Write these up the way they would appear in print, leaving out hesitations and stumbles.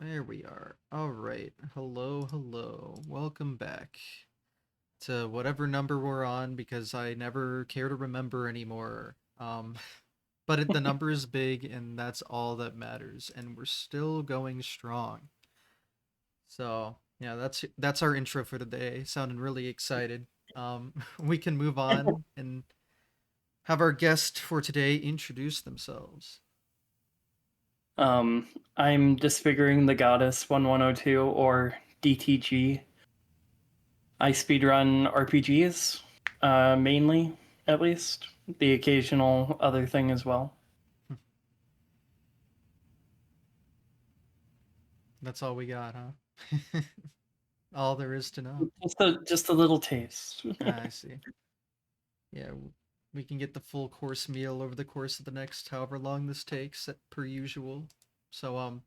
There we are. All right. Hello, hello. Welcome back to whatever number we're on because I never care to remember anymore. The number is big and that's all that matters, and we're still going strong. So yeah, that's our intro for today. Sounding really excited. We can move on and have our guest for today introduce themselves. Um, I'm disfiguring the goddess 1102 or DTG. I speedrun RPGs, mainly, at least. The occasional other thing as well. That's all we got, huh? All there is to know. Just a little taste. I see. Yeah, we can get the full course meal over the course of the next however long this takes, per usual. So,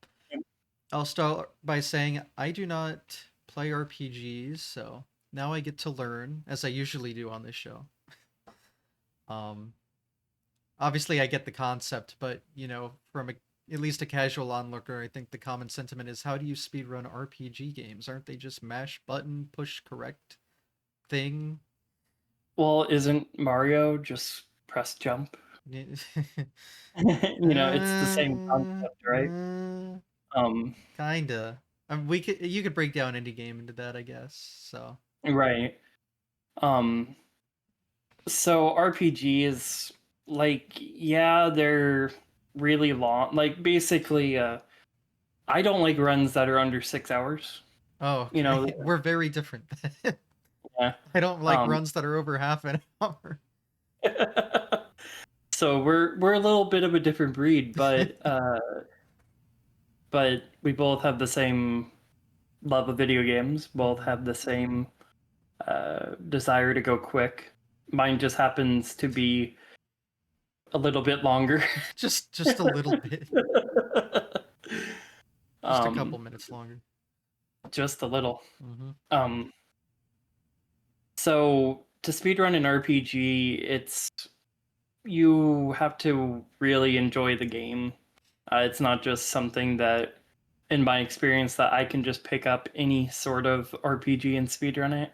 I'll start by saying I do not play RPGs, so now I get to learn, as I usually do on this show. Um, Obviously, I get the concept, but, from at least a casual onlooker, I think the common sentiment is how do you speedrun RPG games? Aren't they just mash button, push correct thing? Well, isn't Mario just press jump? It's the same Uh, concept, right? uh, Um, Kinda. You could break down indie game into that, I guess. So right. Um, So RPG is like, yeah, they're really long. Like basically, I don't like runs that are under 6 hours. oh, You okay. know, We're very different. yeah. I don't like Um, runs that are over half an hour. so we're a little bit of a different breed, but we both have the same love of video games. Both Mhm. have the same desire to go quick. Mine just happens to be a little bit longer. Just a little bit. Just a couple um, minutes longer. just a little. Hmm. Um, So to speedrun an RPG, it's you have to really enjoy the game. It's not just something that, in my experience, that I can just pick up any sort of RPG and speedrun it.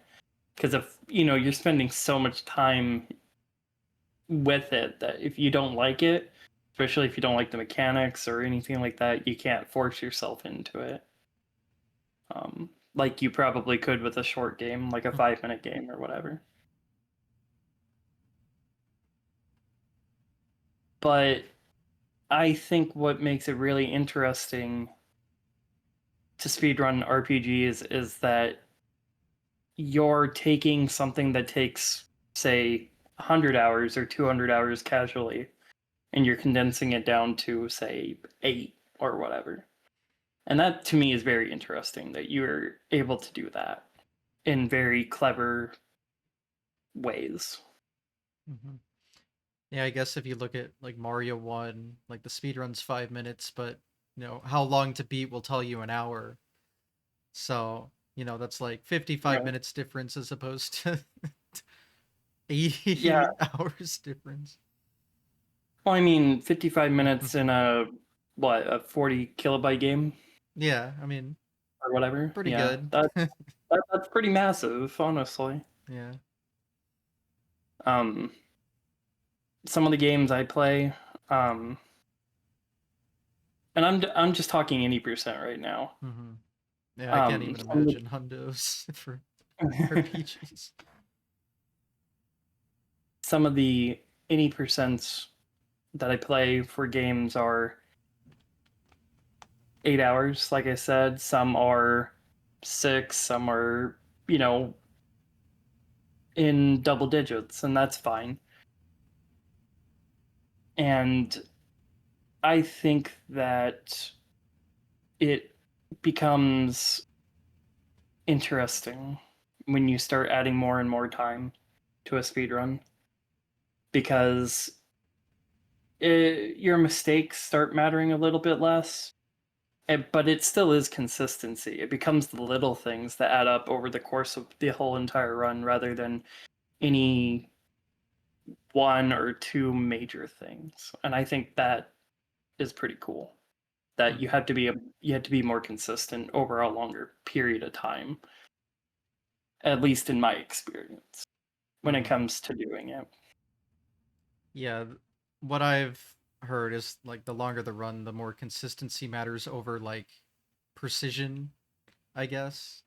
Because if you're spending so much time with it that if you don't like it, especially if you don't like the mechanics or anything like that, you can't force yourself into it. Like you probably could with a short game, like a 5 minute game or whatever. But I think what makes it really interesting to speedrun RPGs is that you're taking something that takes, say, 100 hours or 200 hours casually, and you're condensing it down to, say, 8 or whatever. And that to me is very interesting that you're able to do that in very clever ways. Hmm. Yeah, I guess if you look at like Mario 1, like the speed run's 5 minutes, but how long to beat will tell you an hour. So, that's like 55 Right. minutes difference as opposed to Yeah. 80 hours difference. Well, I mean, 55 minutes in a 40 kilobyte game Yeah, I mean, or whatever. pretty Yeah, good. that's pretty massive, honestly. Yeah. Um, some of the games I play, um, and I'm just talking any percent right now. Hmm. Yeah, I can't even Some of imagine hundos for the RPGs. some of the any percents that I play for games are 8 hours, like I said. Some are six, some are you know in double digits, and that's fine. And I think that it becomes interesting when you start adding more and more time to a speed run because your mistakes start mattering a little bit less. But it still is consistency. It becomes the little things that add up over the course of the whole entire run rather than any one or two major things. And I think that is pretty cool. that you have to be more consistent over a longer period of time, at least in my experience, when it comes to doing it. Yeah, what I've heard is like the longer the run, the more consistency matters over like precision, I guess,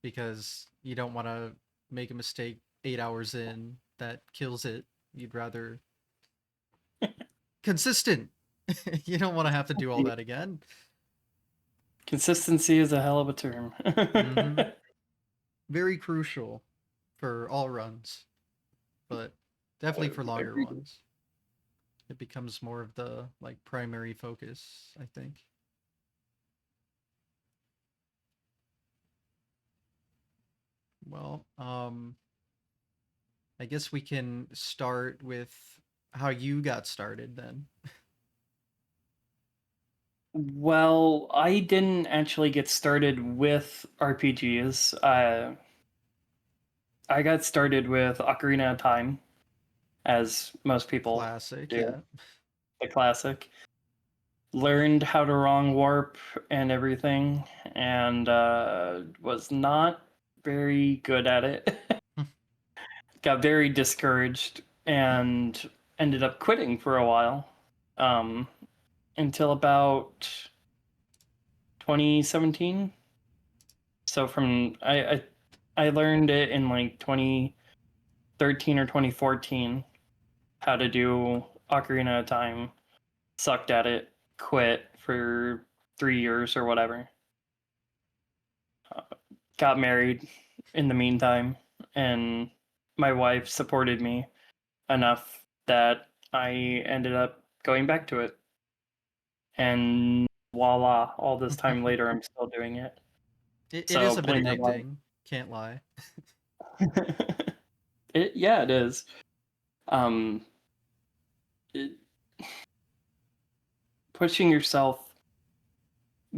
because you don't want to make a mistake 8 hours in that kills it. You'd rather consistent. You don't want to have to do all that again. Consistency is a hell of a term. Mm-hmm. Very crucial for all runs, but definitely for longer ones. It becomes more of the like primary focus, I think. Well, I guess we can start with how you got started then. Well, I didn't actually get started with RPGs. I got started with Ocarina of Time, as most people Classic, do, yeah. the classic. Learned how to wrong warp and everything, and was not very good at it. Got very discouraged and ended up quitting for a while, until about 2017. So from I learned it in like 2013 or 2014 how to do Ocarina of Time. Sucked at it, quit for 3 years or whatever. Got married in the meantime, and my wife supported me enough that I ended up going back to it. And voila, all this time later, I'm still doing it. It is So a bit blame my wife. addicting, can't lie. Yeah, it is. Um, it, pushing yourself,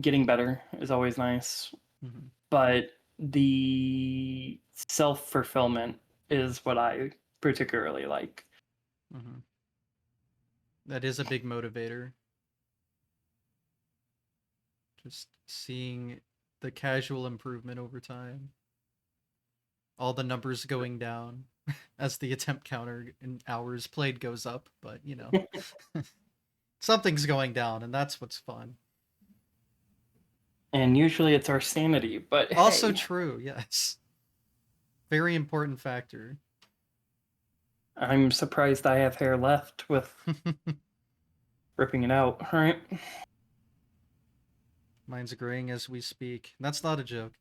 getting better is always nice, Mm-hmm. but the self fulfillment is what I particularly like. Mm-hmm. That is a big motivator. Just seeing the casual improvement over time, all the numbers going down as the attempt counter in hours played goes up, but you know, something's going down, and that's what's fun. And usually it's our sanity, but Also hey, true, yes. Very important factor. I'm surprised I have hair left with ripping it out, right? Mine's graying as we speak. That's not a joke.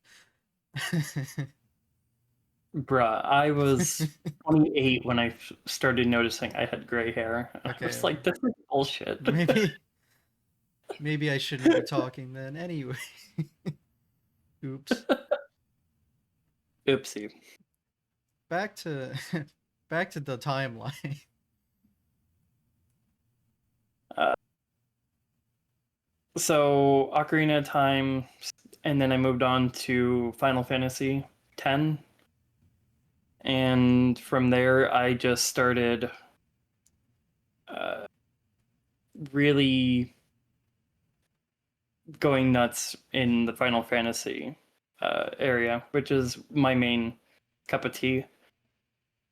Bruh, I was 28 when I started noticing I had gray hair. I Okay, was like, this is bullshit. maybe maybe I shouldn't be talking then. Anyway, oops. Oopsie. Back to back to the timeline. Uh, so Ocarina of Time, and then I moved on to Final Fantasy X, and from there I just started uh, really going nuts in the Final Fantasy area, which is my main cup of tea.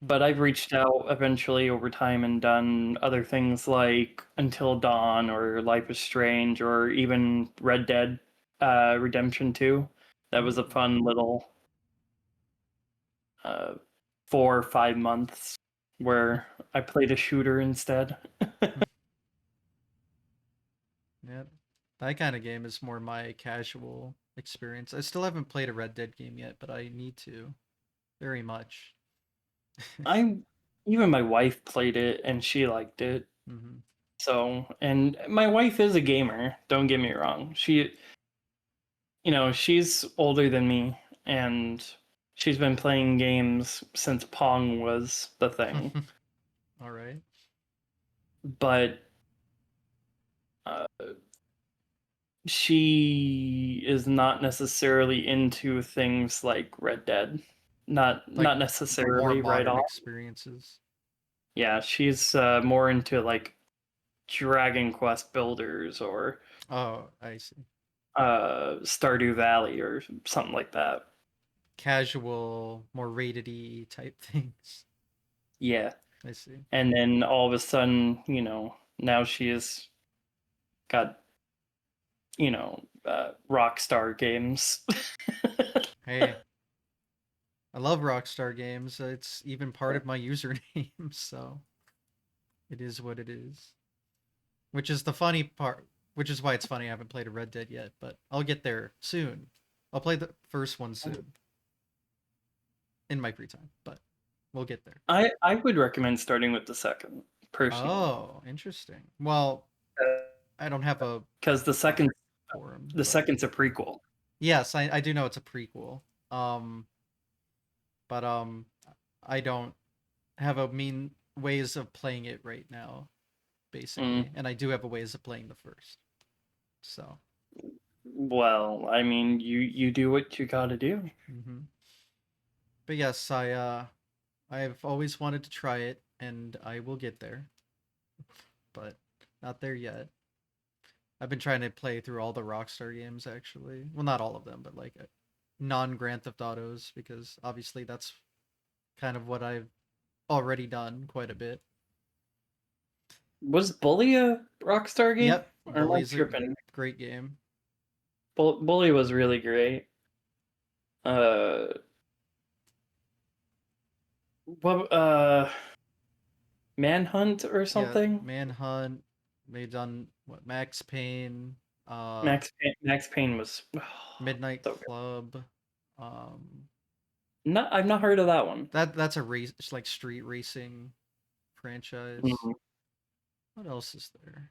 But I've reached out eventually over time and done other things like Until Dawn or Life is Strange or even Red Dead Redemption 2. That was a fun little uh, 4 or 5 months where I played a shooter instead. Yeah, that kind of game is more my casual experience. I still haven't played a Red Dead game yet, but I need to very much. I even my wife played it and she liked it. Mm-hmm. So, and my wife is a gamer, don't get me wrong. She's older than me and she's been playing games since Pong was the thing. All right. But uh, she is not necessarily into things like Red Dead. Not Like not more necessarily right modern off. experiences. Yeah, she's more into like Dragon Quest builders or Oh, I see. Stardew Valley or something like that. Casual, more rated type things. Yeah. I see. And then all of a sudden, now she has got, Rockstar games. Hey, I love Rockstar games. It's even part of my username, so it is what it is. Which is the funny part, which is why it's funny I haven't played a Red Dead yet, but I'll get there soon. I'll play the first one soon in my free time, but we'll get there. I would recommend starting with the second, personally. Oh, interesting. Well, I don't have a Because forum, the but second's a prequel. yes, I do know it's a prequel. Um, but I don't have a mean ways of playing it right now, basically, Mm. and I do have a ways of playing the first. So, Well, I mean, you do what you gotta do. hmm but yes, I've always wanted to try it, and I will get there, but not there yet. I've been trying to play through all the Rockstar games, actually. Well, not all of them, but like non Grand Theft Autos, because obviously that's kind of what I've already done quite a bit. Was Bully a Rockstar game? Yep, Or am I Bully's a tripping? great game. Bully was really great. Uh, what? Manhunt or Yeah, something? Manhunt. They've done what? Max Payne, Max Payne was Midnight so good. Club. Um, Not I've not heard of that one. that's a race, it's like street racing franchise. Mhm. What else is there?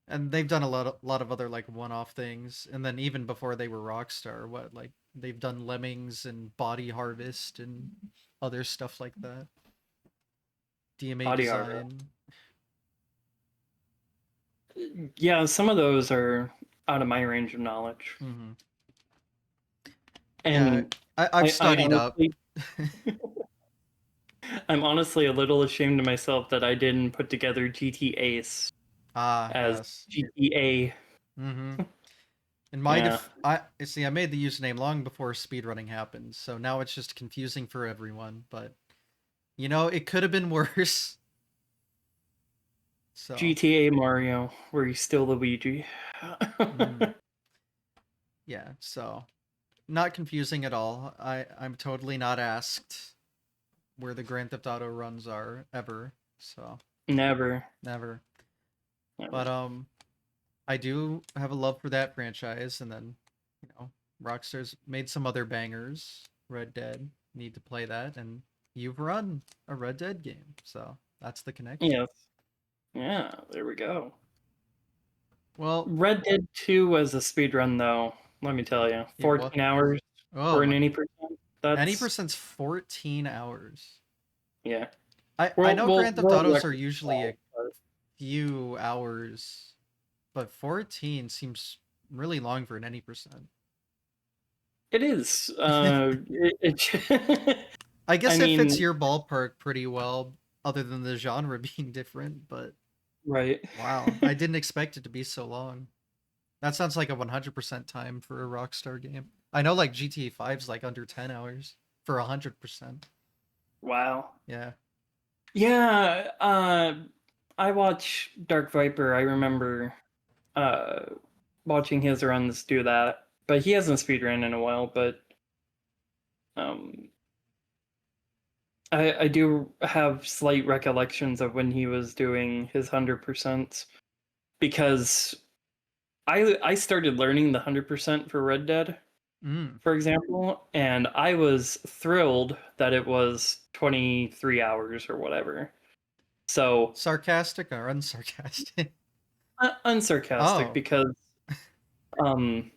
And they've done a lot of other like one-off things. And then even before they were Rockstar, what like they've done Lemmings and Body Harvest and other stuff like that. DMA Body Armor. Design. Yeah, some of those are out of my range of knowledge. Hmm Yeah, And I've I studied up. honestly, I'm honestly a little ashamed of myself that I didn't put together GT Ace Ah, as yes. GTA. hmm In my Yeah, I see. I made the username long before speedrunning happened, so now it's just confusing for everyone. But it could have been worse. So, GTA Mario, where you steal Luigi. mm, yeah. So, not confusing at all. I'm totally not asked where the Grand Theft Auto runs are ever. So, Never, never. never. But I do have a love for that franchise, and then you know, Rockstar's made some other bangers. Red Dead, need to play that, and you've run a Red Dead game, so that's the connection. Yes. Yeah, there we go. Well, Red Dead 2 was a speed run, though. Let me tell you, yeah. Well, 14 hours oh for an my, any percent. any That's percent's 14 hours. yeah. I know Grand Theft World Autos are record. usually a few hours, but 14 seems really long for an any percent. It is. I I guess it fits mean, your ballpark pretty well, other than the genre being different, but right. wow, I didn't expect it to be so long. That sounds like a 100% time for a Rockstar game. I know like GTA 5's like under 10 hours for 100%. Wow. Yeah. Yeah. I watch Dark Viper. I remember uh, watching his runs do that, but he hasn't speedrun in a while. But um, I do have slight recollections of when he was doing his 100% because I started learning the 100% for Red Dead, Mm. for example, and I was thrilled that it was 23 hours or whatever. So Sarcastic or unsarcastic? unsarcastic Oh. because um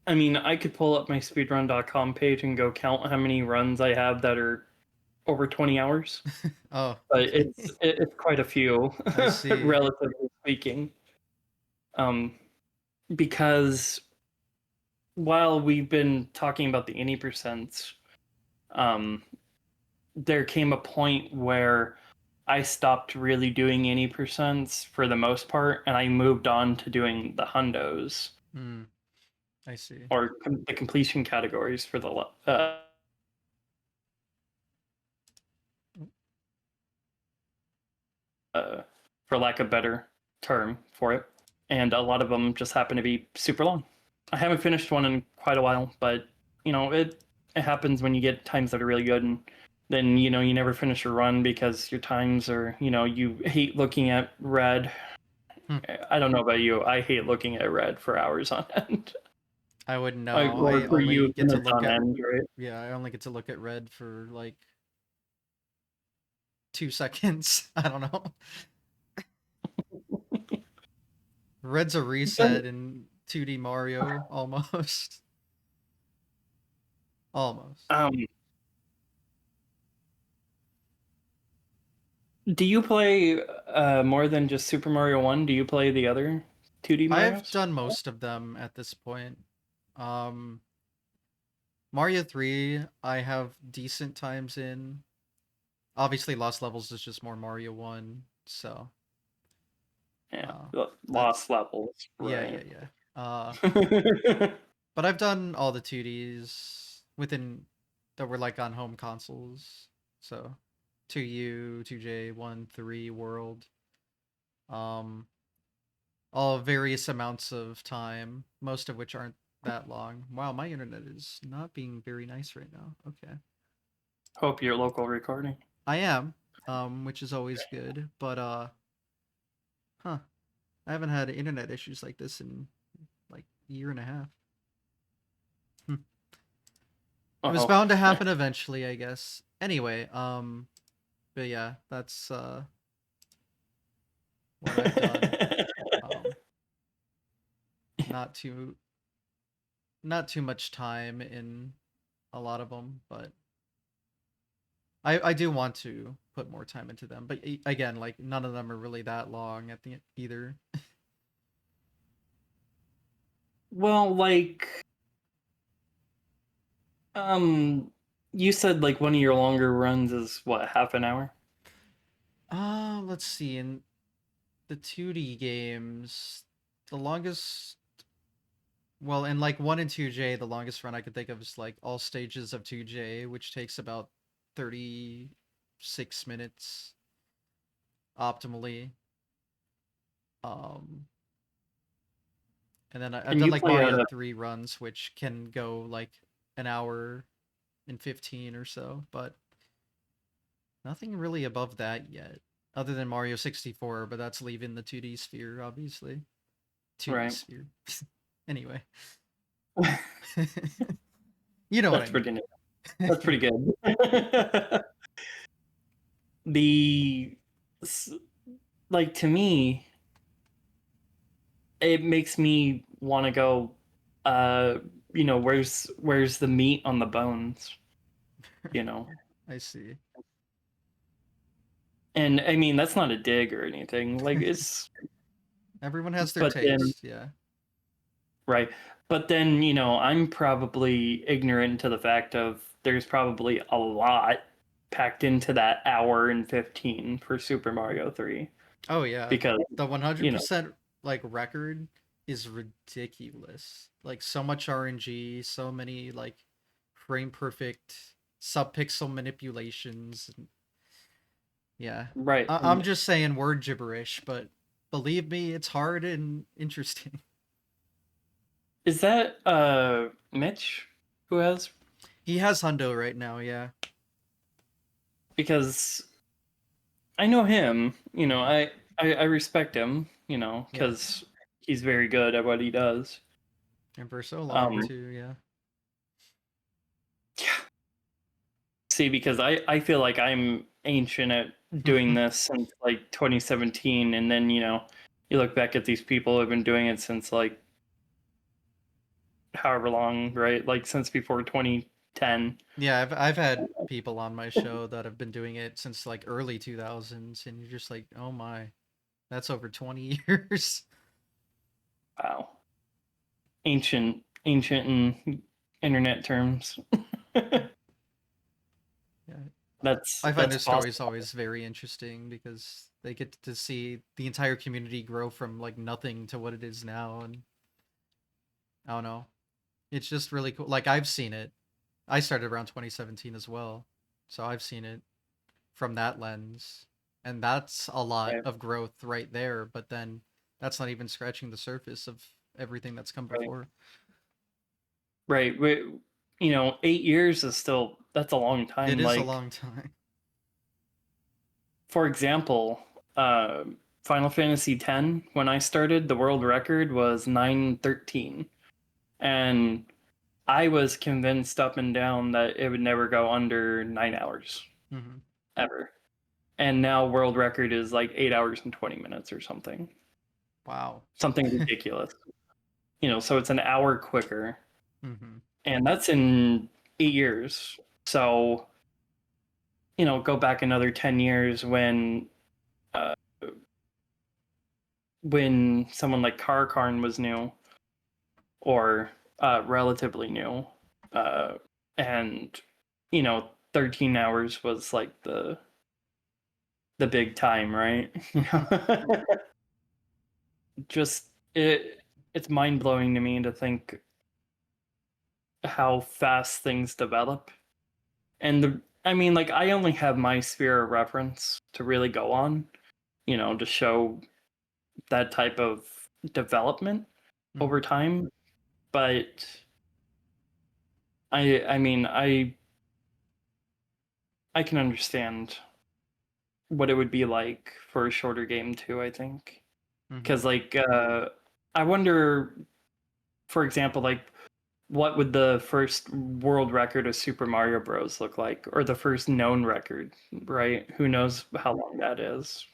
I mean I could pull up my speedrun.com page and go count how many runs I have that are over 20 hours, Oh, but okay. it's quite a few, I see. relatively speaking. Um, because while we've been talking about the any percents, um, there came a point where I stopped really doing any percents for the most part, and I moved on to doing the hundos I see. or the completion categories for the for lack of a better term for it. And a lot of them just happen to be super long. I haven't finished one in quite a while, but it happens when you get times that are really good, and then you never finish your run because your times are you hate looking at red. Hmm. I don't know about you. I hate looking at red for hours on end. I wouldn't know. I Or for only you, get to minutes look on at end, right? yeah, I only get to look at red for like 2 seconds. I don't know. Red's a reset in 2D Mario almost. Almost. Um, do you play more than just Super Mario One? Do you play the other 2D I've Mario's? done most of them at this point. Um Mario 3 I have decent times in. Obviously Lost Levels is just more Mario 1, so Yeah, uh Lost that's Levels, yeah, right? yeah, yeah. But I've done all the 2Ds within that were like on home consoles. So 2U, 2J, 1, 3, World. Um all various amounts of time, most of which aren't that long. Wow, my internet is not being very nice right now. Okay. Hope your local recording. I am, which is always good, but huh. I haven't had internet issues like this in like a year and a half. Hmm. It was Uh bound to happen eventually, I guess. Anyway, but yeah, that's what I've done. oh. Um, not too not too much time in a lot of them, but I do want to put more time into them. But again, like none of them are really that long at the either. Well, like, um, you said like one of your longer runs is what, half an hour? Let's see. In the 2D games, the longest well, in like 1 and 2J, the longest run I could think of is like all stages of 2J, which takes about 36 minutes optimally. Um, and then I've Can done you like play Mario 3 runs, which can go like an hour and 15 or so, but nothing really above that yet, other than Mario 64, but that's leaving the 2D sphere, obviously. 2D right? sphere. Anyway, you know what I That's mean. pretty. That's pretty good. the like to me, it makes me want to go. Uh, where's the meat on the bones? You know. I see. And I mean, that's not a dig or anything. Like it's, Everyone has their but then, taste, yeah. right. But then, I'm probably ignorant to the fact of there's probably a lot packed into that hour and 15 for Super Mario 3 Oh yeah, because, the you know, 100% like record is ridiculous. Like so much RNG, so many like frame perfect subpixel manipulations. Yeah, right. I'm And just saying word gibberish, but believe me, it's hard and interesting. is that Mitch who has? He has Hundo right now, yeah. Because I know him, Hmm. I respect him, Yeah, because he's very good at what he does. and for so long Um, too, yeah. yeah. See, because I feel like I'm ancient at doing this since like 2017, and then you look back at these people who've been doing it since like however long, right? Like since before 2010. Yeah, I've had people on my show that have been doing it since like early 2000s, and you're just like, oh my, that's over 20 years. Wow, ancient in internet terms. Yeah. I find that's their stories possible. always very interesting because they get to see the entire community grow from like nothing to what it is now, and I don't know. It's just really cool. Like I've seen it. I started around 2017 as well, so I've seen it from that lens, and that's a lot Right, of growth right there. But then that's not even scratching the surface of everything that's come right, before. right. 8 years is still that's a long It time. is a Like, long time. for example, uh, Final Fantasy X, when I started, the world record was 9:13, and I was convinced up and down that it would never go under 9 hours Hmm. ever. And now world record is like 8 hours and 20 minutes or something, Wow. something ridiculous. So it's an hour quicker, Hmm. and that's in 8 years. So go back another 10 years uh, when someone like Karkarn was new or relatively new, uh, and 13 hours was like the big time, right? Just it's mind blowing to me to think how fast things develop. And I mean, like, I only have my sphere of reference to really go on, to show that type of development over Hmm. time. But I mean, I can understand what it would be like for a shorter game too, I think. Hmm. Because, like, I wonder, for example, like, what would the first world record of Super Mario Bros. Look like? Or the first known record, right? Who Hmm. knows how long that is?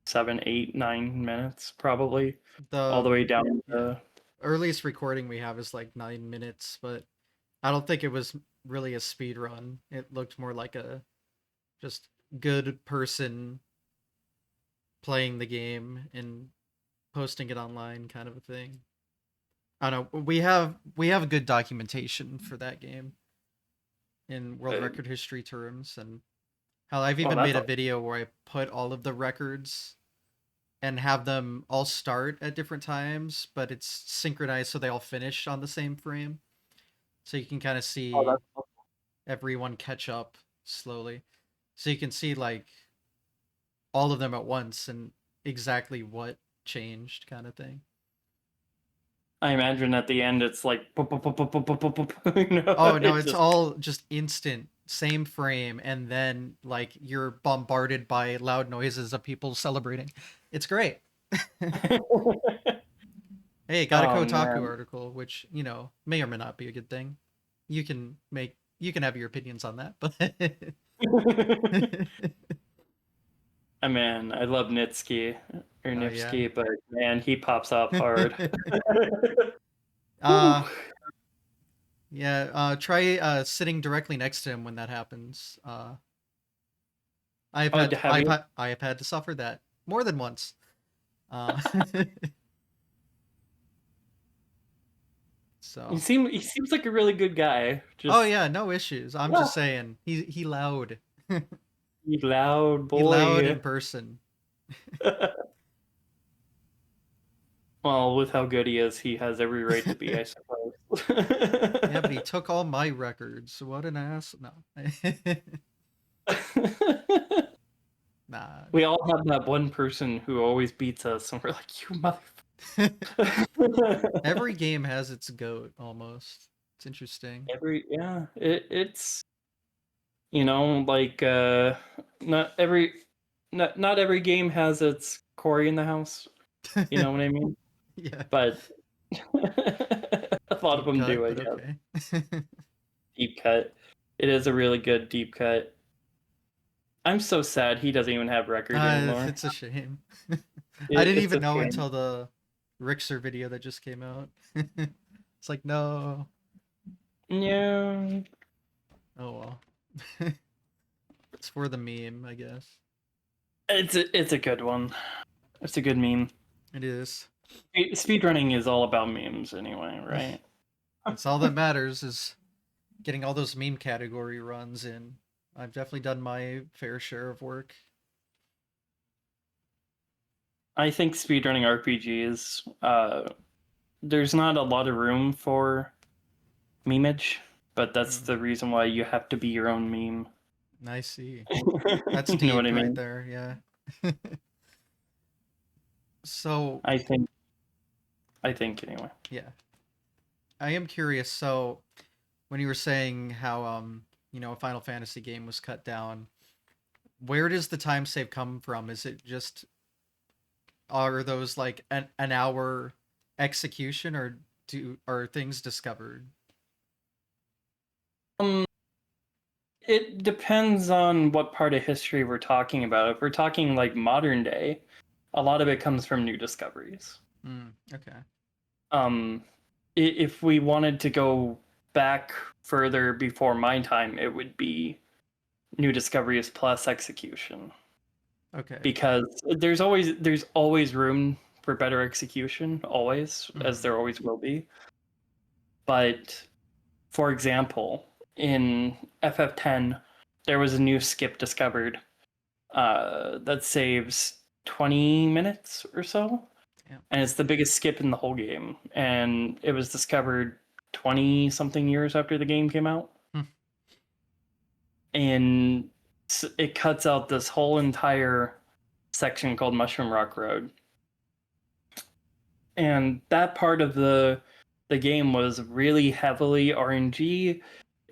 7, 8, 9 minutes, probably. All the The way down yeah to. earliest recording we have is like 9 minutes, but I don't think it was really a speed run. It looked more like a just good person playing the game and posting it online kind of a thing. I don't know. We have good documentation for that game in world Uh, record history terms, and hell, I've well, even that's made a. a video where I put all of the records and have them all start at different times, but it's synchronized so they all finish on the same frame. So you can kind of Oh, see that's. everyone catch up slowly. So you can see like all of them at once and exactly what changed kind of thing. I imagine at the end it's like. Oh no, It it's just. all just instant, same frame, and then like you're bombarded by loud noises of people celebrating. It's great. Hey, got a Oh, Kotaku man. article, which, may or may not be a good thing. You can have your opinions on that, but Man, I love Nitsky or oh yeah. Nipsky, but man, he pops off hard. Whew. uh yeah, try sitting directly next to him when that happens. Oh, have you? I have had to suffer that more than once. Uh so He seems like a really good guy. oh Just yeah, no issues. I'm yeah, just saying he loud. he loud He loud boy. in person. Well, with how good he is, he has every right to be, I suppose. Yeah, but he took all my records. What an ass. No. Nah. We all have that one person who always beats us, and we're like, "You mother." Every game has its goat almost. It's interesting. Yeah, it's like not every not every game has its Corey in the house. You know what I mean? Yeah. But a lot of Deep them cut, do, I but guess. okay. Deep cut. It is a really good deep cut. I'm so sad he doesn't even have record anymore. It's a shame. I didn't It's even a know shame. until the Rixer video that just came out. It's like, no. Yeah. Oh well. It's for the meme, I guess. It's a good one. It's a good meme. It is. Speedrunning is all about memes anyway, right? That's all that matters is getting all those meme category runs in. I've definitely done my fair share of work. I think speedrunning RPGs, there's not a lot of room for memeage, but that's Mm, the reason why you have to be your own meme. I see. That's You know what deep I right mean? there. Yeah. So, I think. I think anyway. yeah. I am curious. So, when you were saying how a Final Fantasy game was cut down, where does the time save come from? Is it just are those like an hour execution, or do are things discovered? Um, it depends on what part of history we're talking about. If we're talking like modern day, a lot of it comes from new discoveries. Okay. Um, if we wanted to go back further before my time, it would be new discoveries plus execution, Okay. because there's always room for better execution, always, as Mm-hmm. there always will be. But for example, in FF10, there was a new skip discovered that saves 20 minutes or so, Yeah. and it's the biggest skip in the whole game. And it was discovered 20 something years after the game came out, Hmm. and it cuts out this whole entire section called Mushroom Rock Road. And that part of the game was really heavily RNG.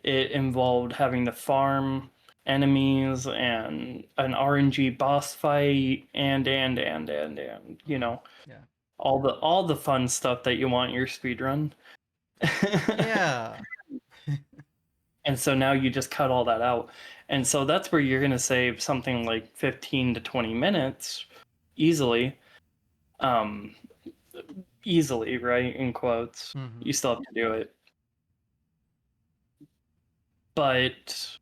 It involved having to farm enemies and an RNG boss fight and you Mm. know, Yeah. all the fun stuff that you want in your speed run. Yeah. And so now you just cut all that out. And so that's where you're going to save something like 15 to 20 minutes easily. Um easily, right? In quotes. Mm-hmm. You still have to do it. But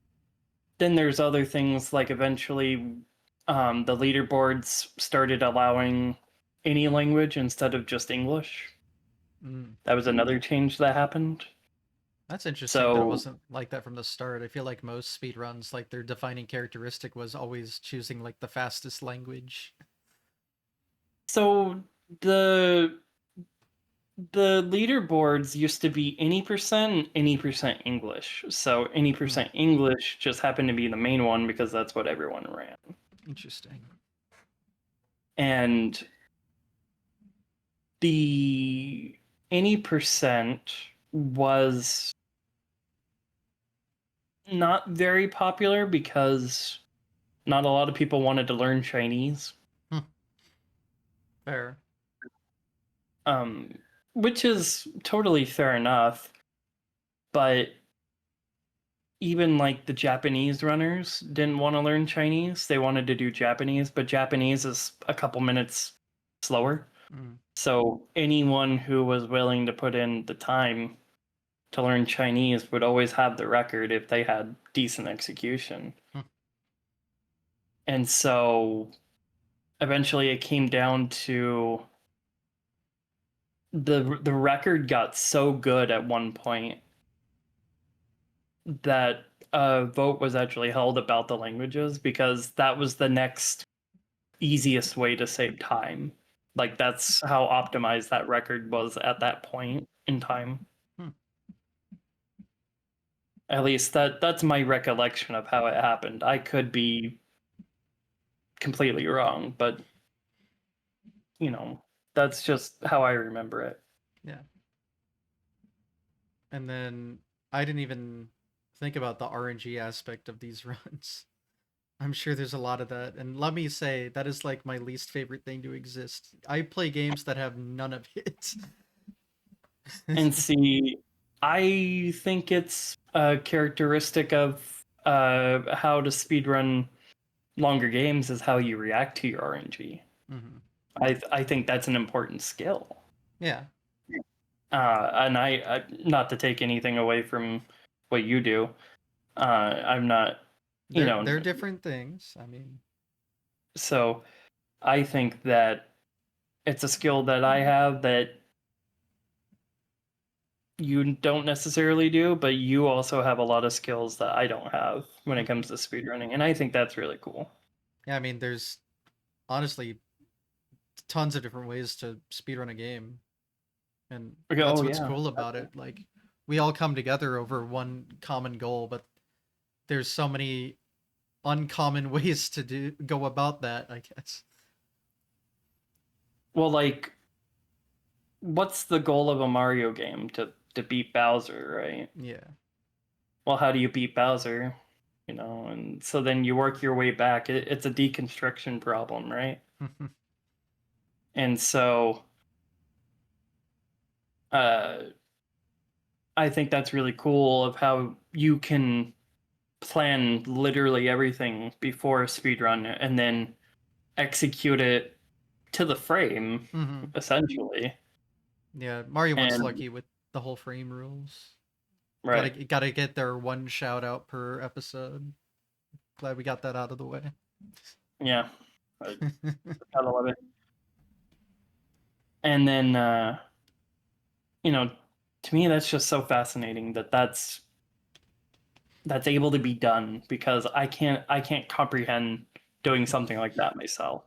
then there's other things like eventually the leaderboards started allowing any language instead of just English. Mm. That was another change that happened. That's interesting that it So, wasn't like that from the start. I feel like most speedruns, like their defining characteristic was always choosing like the fastest language. so the the leaderboards used to be any percent and any percent English. So any Hmm. percent English just happened to be the main one because that's what everyone ran. Interesting. And the any percent was not very popular because not a lot of people wanted to learn Chinese, Hmm. Fair. um, which is totally fair enough. But even like the Japanese runners didn't want to learn Chinese. They wanted to do Japanese, but Japanese is a couple minutes slower. Mm. So anyone who was willing to put in the time to learn Chinese would always have the record if they had decent execution. Hmm. And so eventually it came down to the record got so good at one point that a vote was actually held about the languages because that was the next easiest way to save time. Like that's how optimized that record was at that point in time. Hmm. At least that's my recollection of how it happened. I could be completely wrong, but you know, that's just how I remember it. Yeah. And then I didn't even think about the RNG aspect of these runs. I'm sure there's a lot of that. And let me say, that is like my least favorite thing to exist. I play games that have none of it. And see, I think it's a characteristic of how to speedrun longer games is how you react to your RNG. Hmm. I think that's an important skill. Yeah. And I not to take anything away from what you do, I'm not, you know, They're different things. I mean, so I think that it's a skill that I have that you don't necessarily do, but you also have a lot of skills that I don't have when it comes to speedrunning, and I think that's really cool. Yeah, I mean, there's honestly tons of different ways to speedrun a game, and Okay, that's oh what's yeah. cool about it. Like, we all come together over one common goal, but there's so many uncommon ways to go about that, I guess. Well, like, what's the goal of a Mario game? To beat Bowser, right? Yeah. Well, how do you beat Bowser? You know, and so then you work your way back. It's a deconstruction problem, right? And so, uh, I think that's really cool of how you can plan literally everything before a speedrun and then execute it to the frame, Mm-hmm. essentially. Yeah, Mario one's And lucky with the whole frame rules. Gotta right, gotta get their one shout out per episode. Glad we got that out of the way. yeah, I gotta love it. And then, you know, to me, that's just so fascinating that that's able to be done because I can't comprehend doing something like that myself.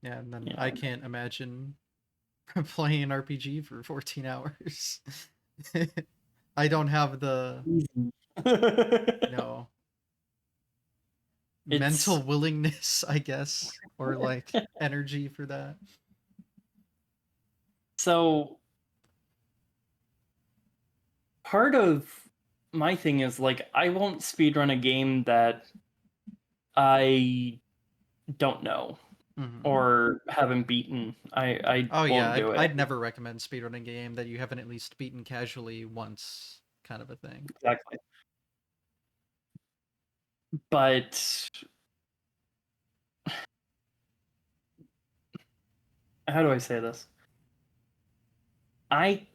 Yeah, and then You I know, can't imagine playing an RPG for 14 hours. I don't have the no it's mental willingness, I guess, or like energy for that. so part of my thing is like I won't speedrun a game that I don't know Hmm. or haven't beaten. I Oh yeah, won't I'd, do it. I'd never recommend speedrunning a game that you haven't at least beaten casually once, kind of a thing. Exactly. But how do I say this? I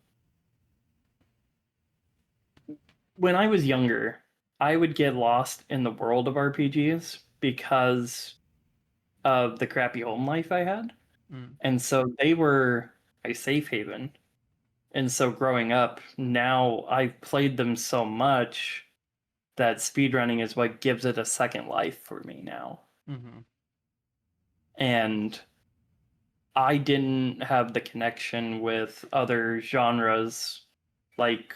when I was younger, I would get lost in the world of RPGs because of the crappy home life I had. Mm. And so they were a safe haven. And so growing up, now I've played them so much that speedrunning is what gives it a second life for me now. Hmm. And I didn't have the connection with other genres. Like,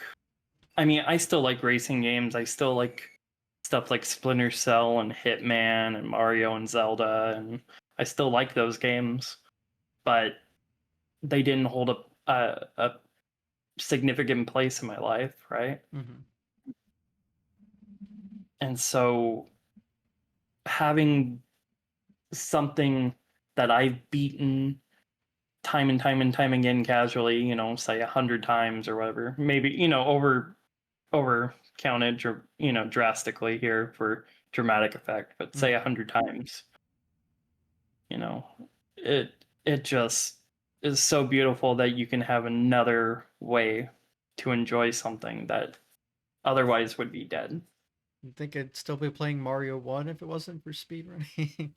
I mean, I still like racing games. I still like stuff like Splinter Cell and Hitman and Mario and Zelda, and I still like those games, but they didn't hold a significant place in my life, right? Hmm. And so having something that I've beaten time and time and time again casually, you know, say 100 times or whatever, maybe, you know, over counted or, you know, drastically here for dramatic effect, but say Hmm. 100 times, you know, it just is so beautiful that you can have another way to enjoy something that otherwise would be dead. I think I'd still be playing Mario 1 if it wasn't for speedrunning.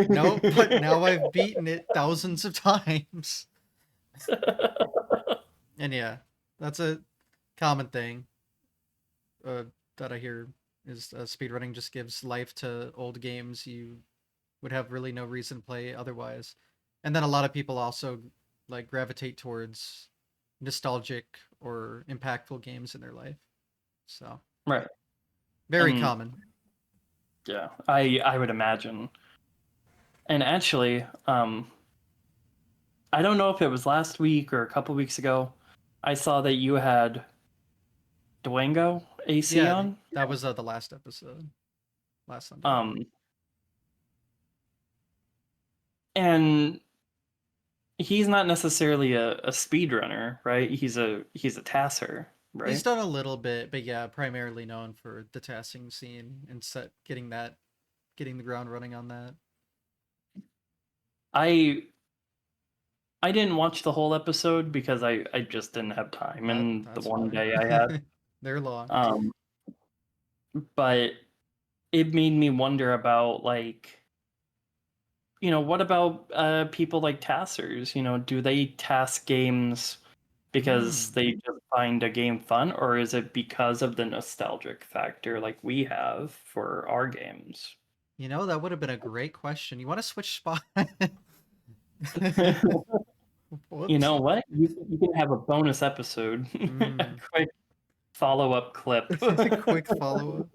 Nope, but now I've beaten it thousands of times. And yeah, that's a common thing uh, that I hear is speedrunning just gives life to old games you would have really no reason to play otherwise. And then a lot of people also like gravitate towards nostalgic or impactful games in their life. So, Right. very And common. yeah, I would imagine. And actually, I don't know if it was last week or a couple weeks ago, I saw that you had Dwango AC Yeah, on. that was the last episode last Sunday. Um, and he's not necessarily a speedrunner, right? He's a tasser, He's right? done a little bit, but yeah, primarily known for the tasking scene and getting the ground running on that. I I didn't watch the whole episode because I just didn't have time in the That's one fine. day I had. They're long. Um, but it made me wonder about like, you know, what about people like taskers? You know, do they task games because Hmm. they just find a game fun, or is it because of the nostalgic factor like we have for our games? You know, that would have been a great question. You want to switch spot? You Whoops. know what? You can have a bonus episode, a Hmm. quick follow-up clip. Quick follow up.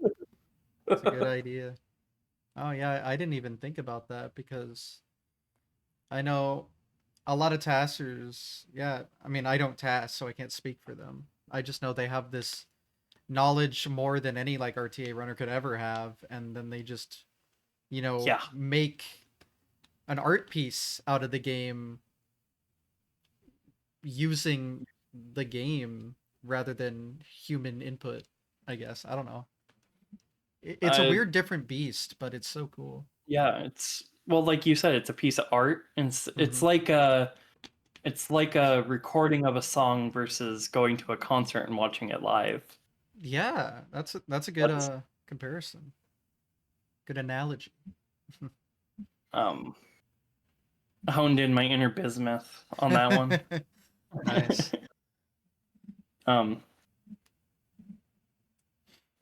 It's a good idea. Oh yeah, I didn't even think about that because I know a lot of taskers. Yeah, I mean I don't task, so I can't speak for them. I just know they have this knowledge more than any like RTA runner could ever have, and then they just Yeah. make an art piece out of the game using the game rather than human input. I guess I don't know. It's a Uh, weird, different beast, but it's so cool. yeah, it's well, like you said, it's a piece of art, and Hmm. it's like a recording of a song versus going to a concert and watching it live. Yeah, that's a good That's comparison. Good analogy. um honed in my inner bismuth on that one. Nice. um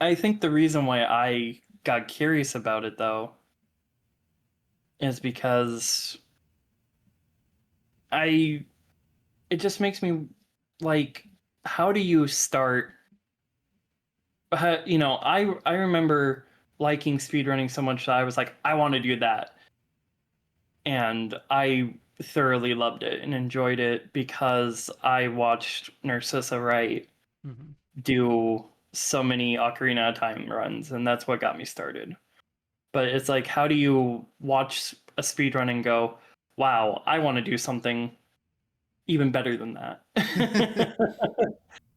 I think the reason why I got curious about it though is because I it just makes me like, how do you start? I remember liking speedrunning so much that I was like, I want to do that, and I thoroughly loved it and enjoyed it because I watched Narcissa Wright Hmm. do so many Ocarina of Time runs, and that's what got me started. But it's like, how do you watch a speedrun and go, wow, I want to do something even better than that?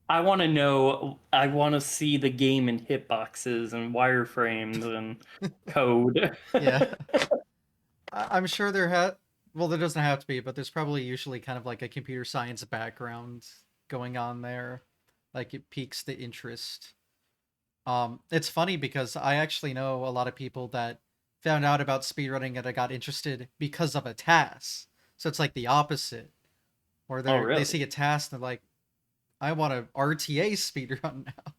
I want to know, I want to see the game in hitboxes and wireframes and code. Yeah, I'm sure there had. Well, there doesn't have to be, but there's probably usually kind of like a computer science background going on there, like it piques the interest. It's funny because I actually know a lot of people that found out about speedrunning and I got interested because of a task. So it's like the opposite, where Oh, they really? see a task and they're like, I want a RTA speedrun now.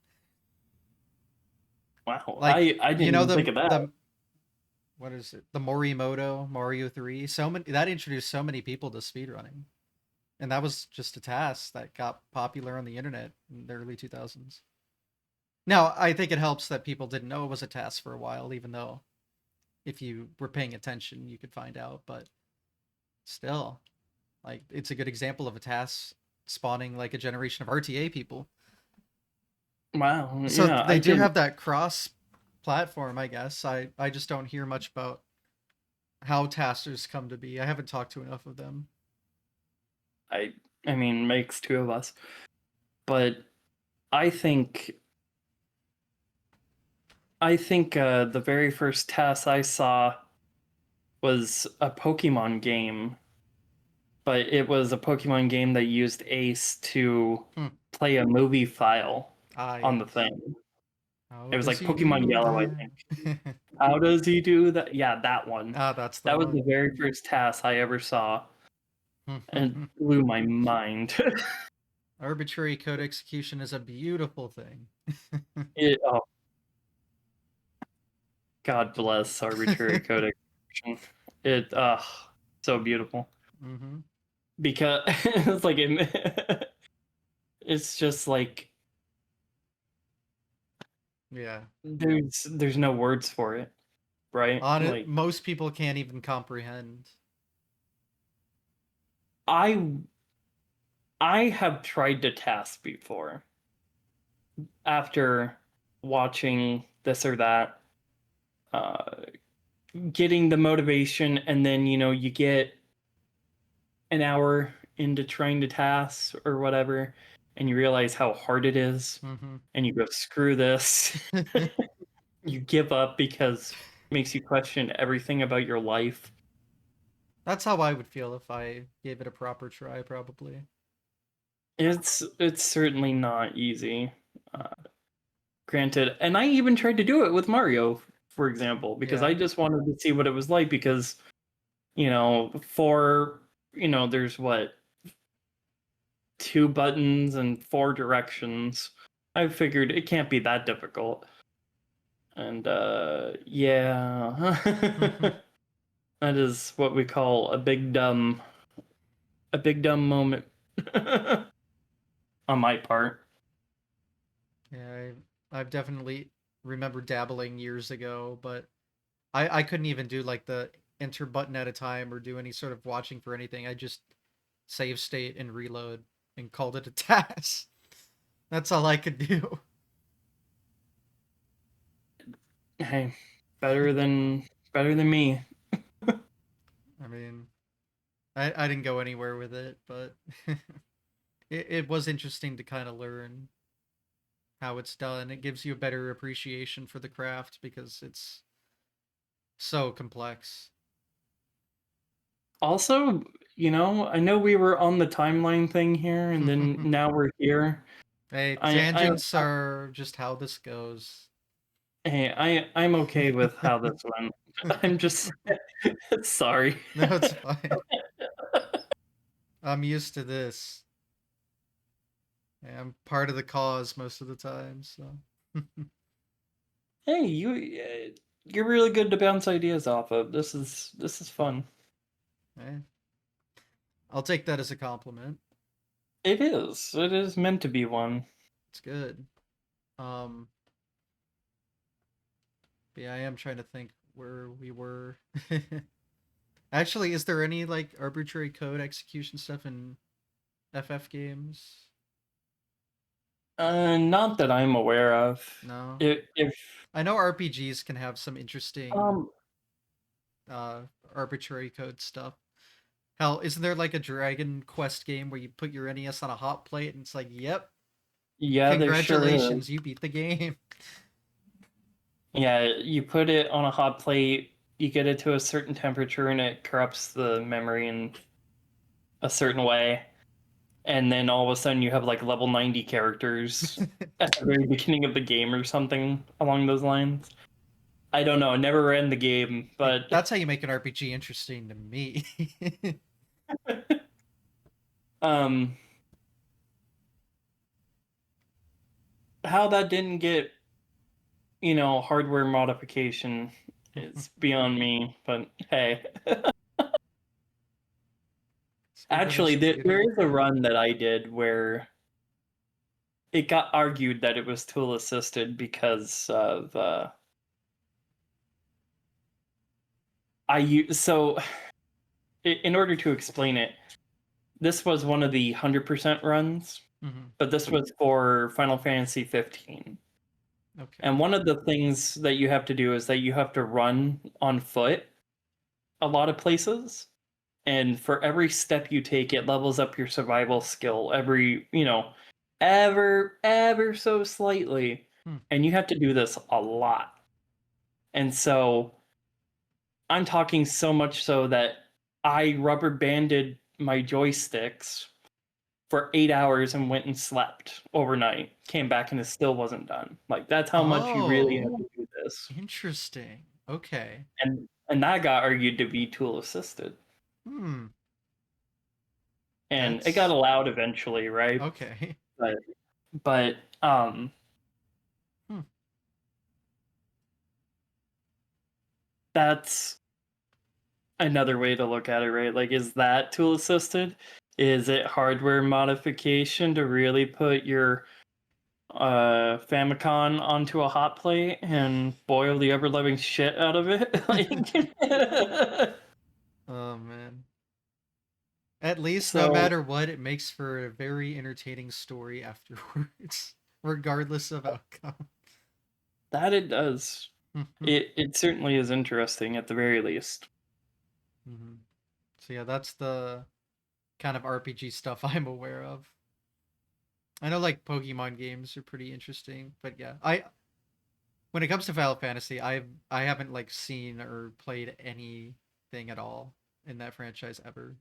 Wow. Like I didn't even think of that. the what is it? The Morimoto Mario 3. So many that introduced so many people to speedrunning. And that was just a task that got popular on the internet in the early 2000s. Now, I think it helps that people didn't know it was a task for a while, even though if you were paying attention, you could find out. But still, like, it's a good example of a task spawning like a generation of RTA people. Wow. So Yeah, they I do didn't. have that cross platform, I guess. I just don't hear much about how taskers come to be. I haven't talked to enough of them. I I mean, makes two of us. But I think the very first test I saw was a Pokemon game, but it was a Pokemon game that used Ace to Hmm. play a movie file Ah, on the yes. thing. How It was does like he Pokemon do Yellow, I that? think. How does he do that? Yeah, that one. Ah, that's the That was the one. very first task I ever saw, and it blew my mind. Arbitrary code execution is a beautiful thing. Oh, God bless arbitrary code execution. It so beautiful Hmm. because it's like it's just like Yeah. there's no words for it, right? On it, Like most people can't even comprehend. I I have tried to task before after watching this or that, uh, getting the motivation, and then you get an hour into trying to task or whatever, and you realize how hard it is, Hmm. and you go, screw this. You give up because it makes you question everything about your life. That's how I would feel if I gave it a proper try, probably. It's certainly not easy, uh, granted, and I even tried to do it with Mario, for example, because I Yeah. just wanted to see what it was like, because for there's what, 2 buttons and 4 directions. I figured it can't be that difficult. And yeah. That is what we call a big dumb moment on my part. Yeah, I've definitely remember dabbling years ago, but I couldn't even do like the enter button at a time or do any sort of watching for anything. I just save state and reload and called it a task. That's all I could do. Hey, better than me. I mean, I didn't go anywhere with it, but it was interesting to kind of learn how it's done. It gives you a better appreciation for the craft because it's so complex. Also, I know we were on the timeline thing here, and then now we're here. Hey, I tangents are just how this goes. hey, I'm okay with how this went. I'm just sorry. No, it's fine. I'm used to this. I'm part of the cause most of the time, so. Hey, you're really good to bounce ideas off of. This is fun. Eh, I'll take that as a compliment. It is. It is meant to be one. It's good. Um, but yeah, I am trying to think where we were. Actually, is there any like arbitrary code execution stuff in FF games? Not that I'm aware of. No. If I know RPGs can have some interesting um uh arbitrary code stuff. Hell, isn't there like a Dragon Quest game where you put your NES on a hot plate and it's like, "Yep, yeah, there sure is. congratulations, you beat the game." Yeah, you put it on a hot plate, you get it to a certain temperature, and it corrupts the memory in a certain way. And then all of a sudden you have like level 90 characters at the very beginning of the game or something along those lines. I don't know, I never ran the game, Like but that's how you make an RPG interesting to me. um how that didn't get, hardware modification is beyond me, but hey. Actually, Speedrunners there community. is a run that I did where it got argued that it was tool assisted because of so in order to explain it, this was one of the 100% runs, Mm-hmm. but this was for Final Fantasy 15. Okay. And one of the things that you have to do is that you have to run on foot a lot of places. And for every step you take, it levels up your survival skill ever so slightly. Hmm. And you have to do this a lot. And so I'm talking so much so that I rubber banded my joysticks for 8 hours and went and slept overnight. Came back and it still wasn't done. Like that's how much you really have Oh, to do this. interesting. Okay. And that got argued to be tool assisted. Hmm. And it got That's allowed eventually, right? okay. But but Hmm. that's another way to look at it, right? Like, is that tool assisted? Is it hardware modification to really put your Famicom onto a hot plate and boil the ever loving shit out of it? Like, Oh man. At least, no so matter what, it makes for a very entertaining story afterwards, regardless of outcome. that it does. It certainly is interesting at the very least. Mm-hmm. So yeah, that's the kind of RPG stuff I'm aware of. I know like Pokemon games are pretty interesting, but yeah, I when it comes to Final Fantasy, I haven't like seen or played anything at all in that franchise ever.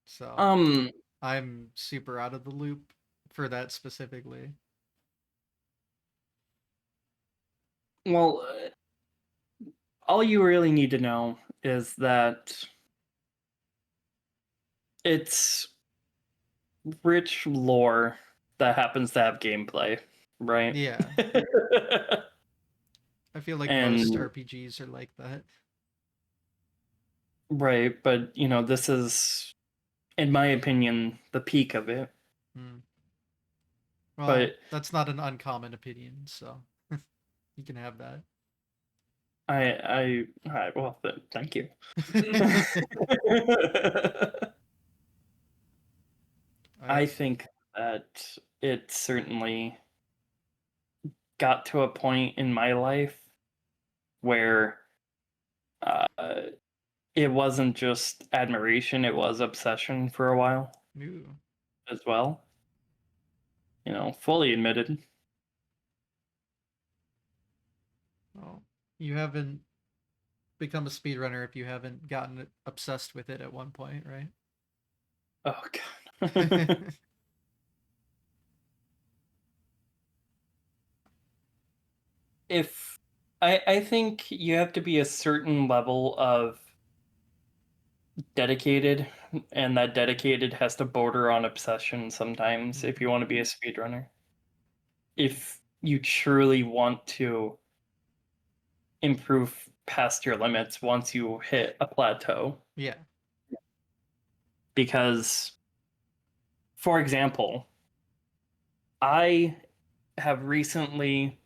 So Um, I'm super out of the loop for that specifically. well, all you really need to know is that it's rich lore that happens to have gameplay, right? Yeah. I feel like most And RPGs are like that. right, but this is, in my opinion, the peak of it. Hmm. Well, But that's not an uncommon opinion, so you can have that. well, thank you. I I think that it certainly got to a point in my life where uh, it wasn't just admiration, it was obsession for a while knew. as well. Fully admitted. Well, you haven't become a speedrunner if you haven't gotten obsessed with it at one point, right? Oh, God. If I think you have to be a certain level of dedicated, and that dedicated has to border on obsession sometimes if you want to be a speedrunner. If you truly want to improve past your limits once you hit a plateau. Yeah. Because, for example, I have recently,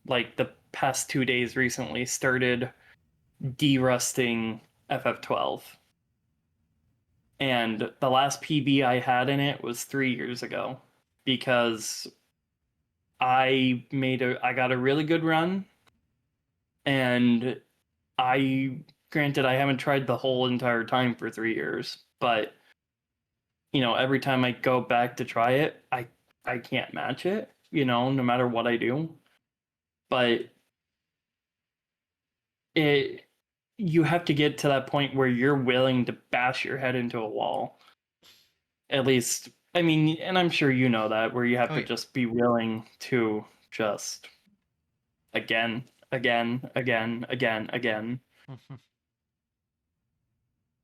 like the past 2 days recently, started derusting FF12. And the last PB I had in it was 3 years ago because I got a really good run, and granted, I haven't tried the whole entire time for 3 years, but every time I go back to try it, I can't match it, no matter what I do. But it you have to get to that point where you're willing to bash your head into a wall. At least, I mean, and I'm sure you know that, where you have Oh to yeah. just be willing to just again, again, again, again, again.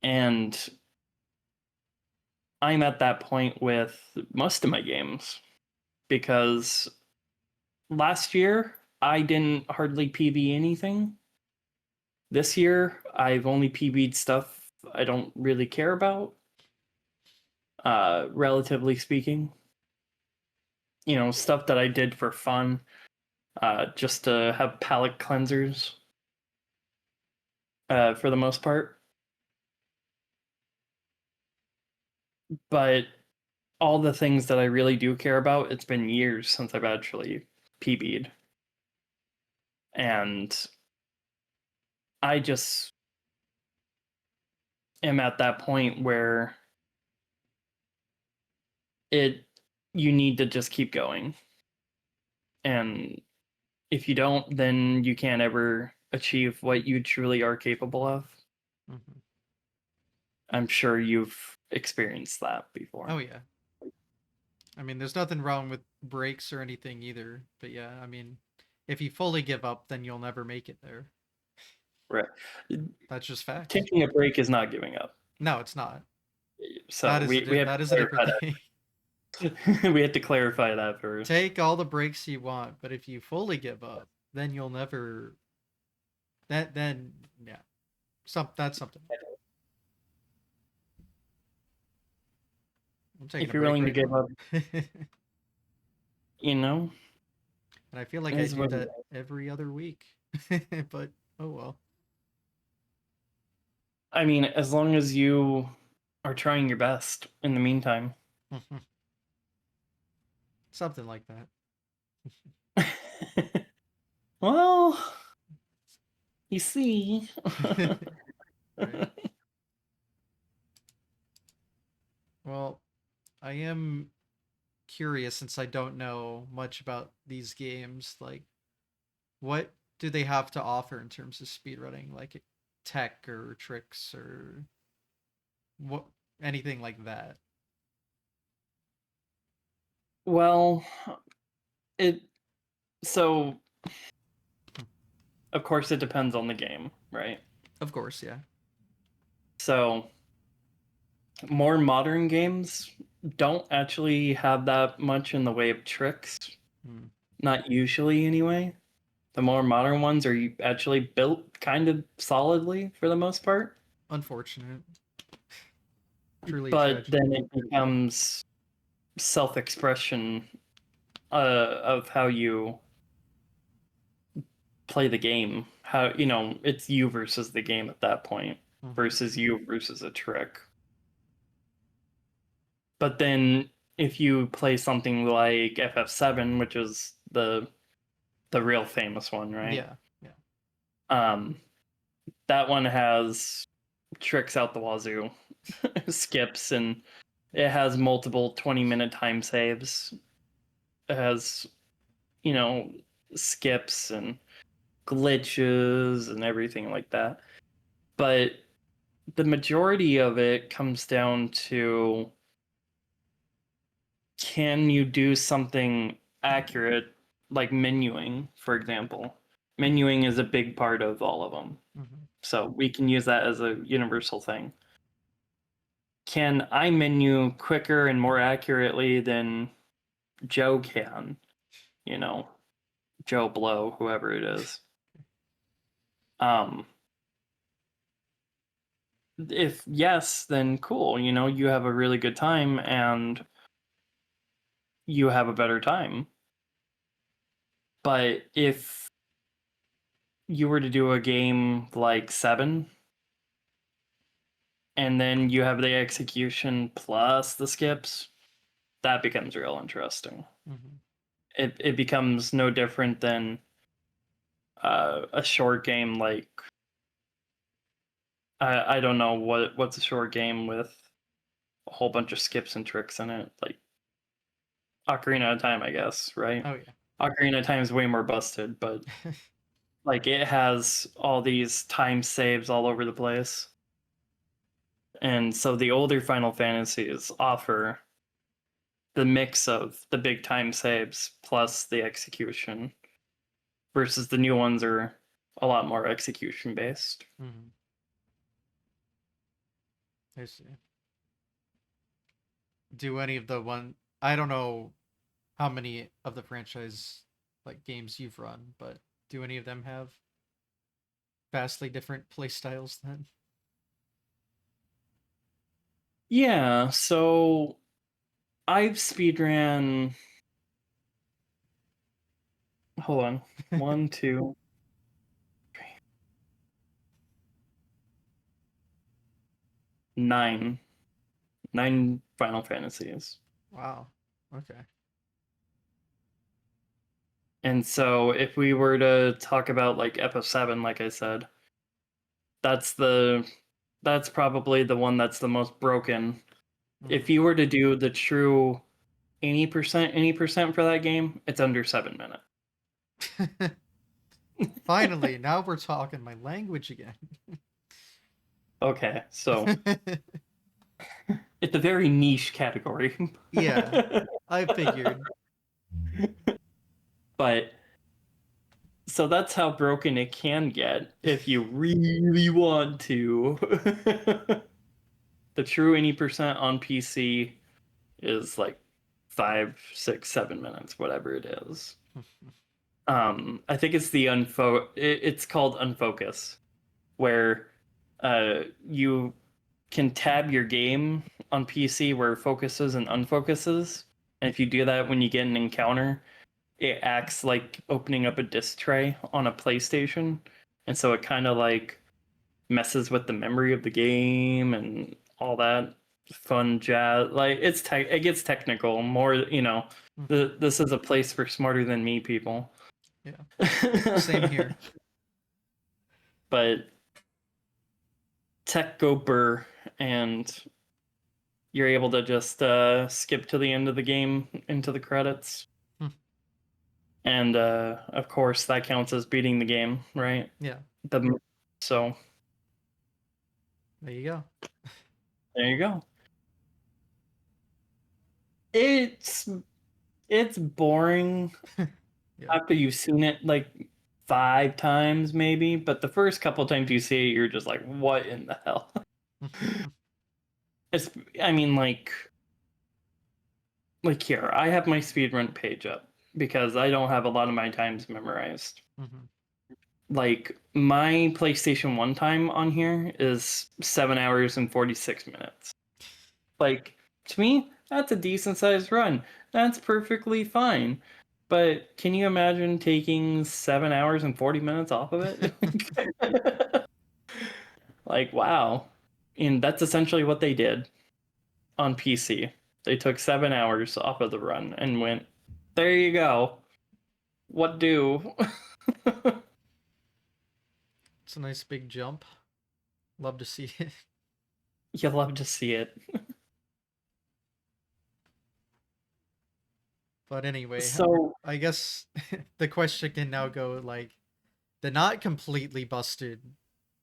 And I'm at that point with most of my games because last year I didn't hardly PB anything. This year I've only PB'd stuff I don't really care about, relatively speaking. Stuff that I did for fun, just to have palate cleansers, for the most part. But all the things that I really do care about, it's been years since I've actually PB'd. And I just am at that point where it you need to just keep going. And if you don't, then you can't ever achieve what you truly are capable of. I'm sure you've experienced that before. Oh yeah. I mean, there's nothing wrong with breaks or anything either. But yeah, I mean, if you fully give up, then you'll never make it there. Right. That's just facts. Taking a break is not giving up. No, it's not. So we have That to is a different clarify thing. that. We have to clarify that first. Take all the breaks you want, but if you fully give up, then you'll never. Then yeah, that's something. I'm taking If a you're break willing to right give now. up, And you know, I feel like it I is do what it that is. every other week. But oh well. I mean, as long as you are trying your best in the meantime. Something like that. Well, you see. Right. Well, I am curious since I don't know much about these games. Like, what do they have to offer in terms of speedrunning? Like tech or tricks or what anything like that? Well, it so of course it depends on the game, right? Of course, yeah. So more modern games don't actually have that much in the way of tricks. Hmm. Not usually, anyway. The more modern ones are actually built kind of solidly for the most part. Unfortunate. Truly a But tragedy. then it becomes self-expression of how you play the game. How, it's you versus the game at that point, Mhm. versus you versus a trick. But then if you play something like FF7, which is the real famous one, right? Yeah, yeah. Um, that one has tricks out the wazoo, skips, and it has multiple 20-minute time saves. It has, you know, skips and glitches and everything like that. But the majority of it comes down to, can you do something accurate, like menuing, for example? Menuing is a big part of all of them. Hmm. So we can use that as a universal thing. Can I menu quicker and more accurately than Joe can? You know, Joe Blow, whoever it is. Um, if yes, then cool. You have a really good time and you have a better time. But if you were to do a game like Seven, and then you have the execution plus the skips, that becomes real interesting. Hmm. It becomes no different than a short game like, I don't know what's a short game with a whole bunch of skips and tricks in it, like Ocarina of Time, I guess, right? Oh yeah. Ocarina of Time is way more busted, but like it has all these time saves all over the place. And so the older Final Fantasies offer the mix of the big time saves plus the execution, versus the new ones are a lot more execution based. Hmm. I see. Do any of the one? I don't know how many of the franchise like games you've run, but do any of them have vastly different play styles then? Yeah, so I've speedran. Hold on, one, two, nine, nine Final Fantasies. Wow. Okay. And so if we were to talk about like FF7, like I said, that's probably the one that's the most broken. If Hmm. you were to do the true 80% for that game, it's under 7 minutes. Finally, now we're talking my language again. Okay, so it's a very niche category. Yeah, I figured. But so that's how broken it can get if you really want to. The true 80% on PC is like 5, 6, 7 minutes, whatever it is. I think it's it's called unfocus, where you can tab your game on PC where it focuses and unfocuses. And if you do that when you get an encounter, it acts like opening up a disc tray on a PlayStation. And so it kind of like messes with the memory of the game and all that fun jazz. Like it gets technical more, Mhm. this is a place for smarter than me people. Yeah, same here. But tech go burr, and you're able to just skip to the end of the game into the credits. Hmm. And of course, that counts as beating the game, right? Yeah, The, so there you go. there you go. It's it's boring Yeah. after you've seen it like 5 times, maybe. But the first couple times you see it, you're just like, "What in the hell?" It's, I mean, like like here, I have my speedrun page up because I don't have a lot of my times memorized. Mm-hmm. Like my PlayStation 1 time on here is 7 hours and 46 minutes. Like to me, that's a decent sized run. That's perfectly fine. But can you imagine taking 7 hours and 40 minutes off of it? Like, wow. And that's essentially what they did on PC. They took 7 hours off of the run and went, there you go. What do? It's a nice big jump. Love to see it. You'll love to see it. But anyway, So, I guess the question can now go like, the not completely busted.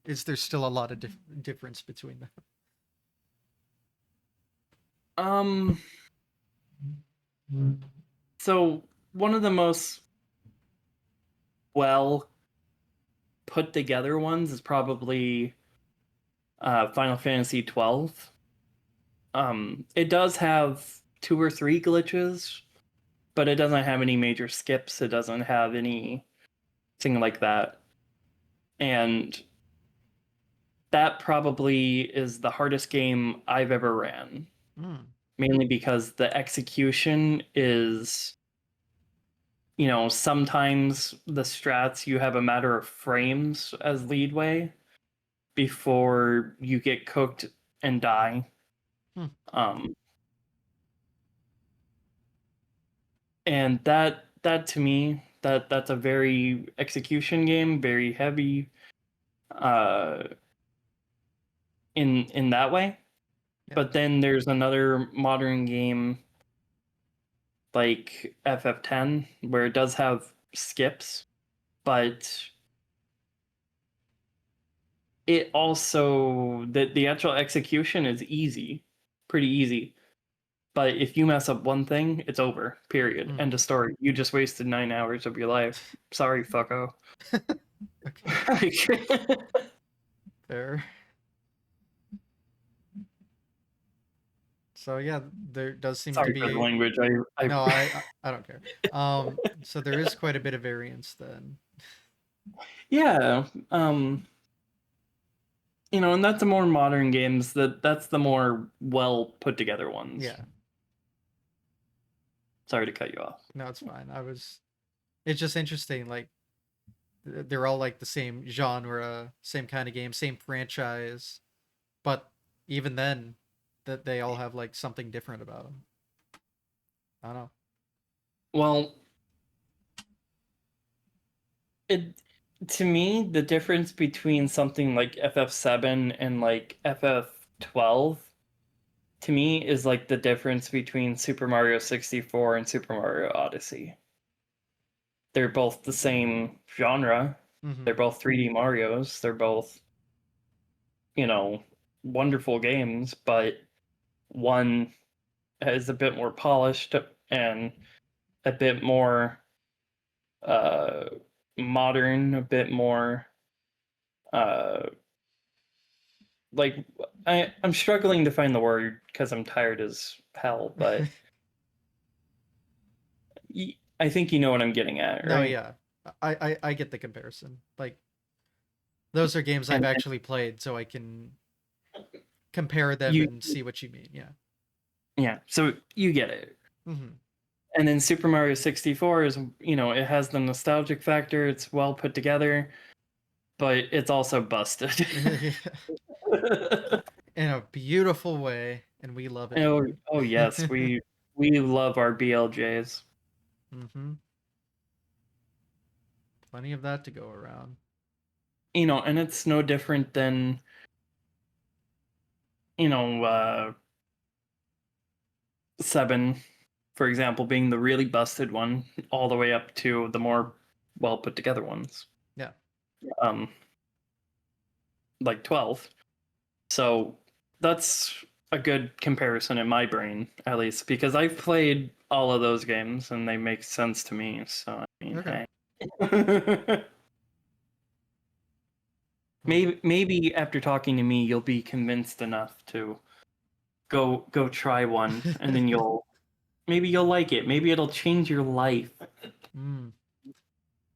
Is there still a lot of difference between them? um, so one of the most well put together ones is probably Final Fantasy 12. It does have 2 or 3 glitches, but it doesn't have any major skips. It doesn't have anything like that. And that probably is the hardest game I've ever ran, Mm. mainly because the execution is, sometimes the strats you have a matter of frames as leadway before you get cooked and die. Hmm. Um, and that to me, that's a very execution game, very heavy uh, in that way. Yeah. But then there's another modern game like FF10 where it does have skips, but it also the actual execution is easy, pretty easy. But if you mess up one thing, it's over. Period. Mm. End of story. You just wasted 9 hours of your life. Sorry, fucko. Okay. Fair. So yeah, there does seem to Sorry for the be. language. I No, I don't care. So there is quite a bit of variance then. yeah. And that's the more modern games. That's the more well put together ones. Yeah. Sorry to cut you off. No, it's fine. It's just interesting. Like they're all like the same genre, same kind of game, same franchise, but even then, that they all have like something different about them. I don't know. Well, it to me the difference between something like FF7 and like FF12 to me is like the difference between Super Mario 64 and Super Mario Odyssey. They're both the same genre. They're Mm-hmm. both 3D Marios. They're both, you know, wonderful games, but one is a bit more polished and a bit more uh modern, a bit more uh like I'm struggling to find the word because I'm tired as hell, but I think you know what I'm getting at, No, right? yeah, I get the comparison. Like those are games I've And actually played, so I can compare them you, and see what you mean. Yeah. yeah, so you get it. Mm-hmm. And then Super Mario 64 is, it has the nostalgic factor, it's well put together, but it's also busted. In a beautiful way, and we love it oh, here. oh yes, we love our BLJs. Mm-hmm. Plenty of that to go around. And it's no different than, you know, uh 7, for example, being the really busted one, all the way up to the more well put together ones. Yeah. Um, like 12. So that's a good comparison in my brain, at least, because I've played all of those games and they make sense to me. So I mean, Okay. hey. Well, maybe after talking to me, you'll be convinced enough to go try one, and then maybe you'll like it. Maybe it'll change your life. Hmm.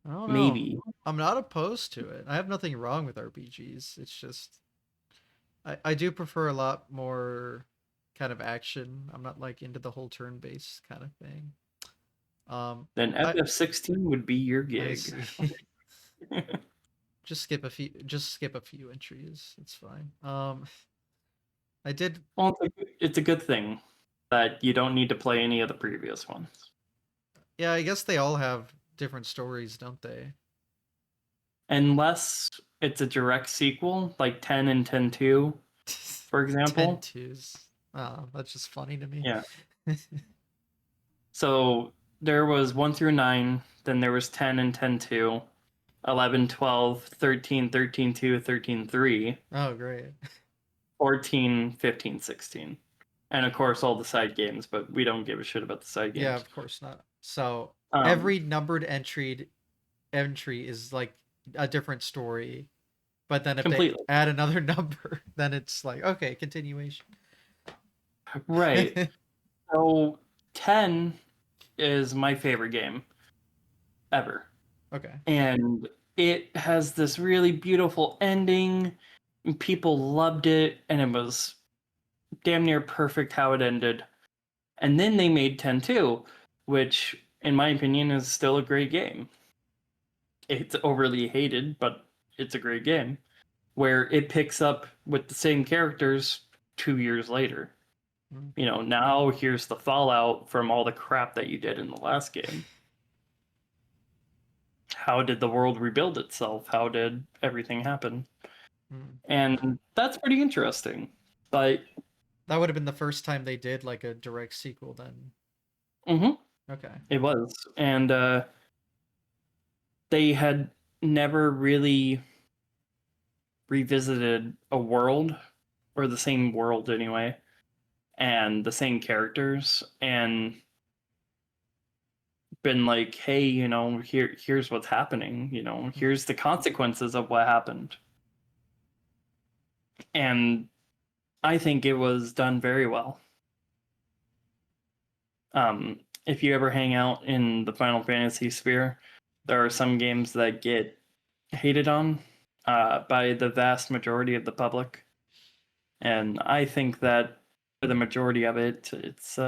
I don't know. Maybe. I'm not opposed to it. I have nothing wrong with RPGs. It's just I do prefer a lot more kind of action. I'm not like into the whole turn-based kind of thing. Um, Then I FF16 would be your I gig. see. Just skip a few entries. It's fine. I did. Well, it's a good thing that you don't need to play any of the previous ones. Yeah, I guess they all have different stories, don't they? Unless it's a direct sequel, like 10 and 10-2, for 10 example. twos. Oh, that's just funny to me. Yeah. So there was 1 through 9, then there was 10 and 10-2, 11, 12, 13, 13-2, 13-3, Oh, great. 14, 15, 16. And of course, all the side games, but we don't give a shit about the side Yeah, games. of course not. So Um, every numbered entry is like a different story. But then if they completely. add another number, then it's like okay, continuation. Right. So 10 is my favorite game ever. Okay. And it has this really beautiful ending. And people loved it, and it was damn near perfect how it ended. And then they made 10-2, which, in my opinion, is still a great game. It's overly hated, but it's a great game. Where it picks up with the same characters 2 years later. Mm. You know, now here's the fallout from all the crap that you did in the last game. How did the world rebuild itself? How did everything happen? Mm. And that's pretty interesting. But That would have been the first time they did like a direct sequel then. mhm, Okay. it was. And they had never really revisited a world, or the same world anyway, and the same characters, and been like, hey, here's what's happening, Mm. here's the consequences of what happened. And I think it was done very well. If you ever hang out in the Final Fantasy sphere, there are some games that get hated on by the vast majority of the public, and I think that for the majority of it, it's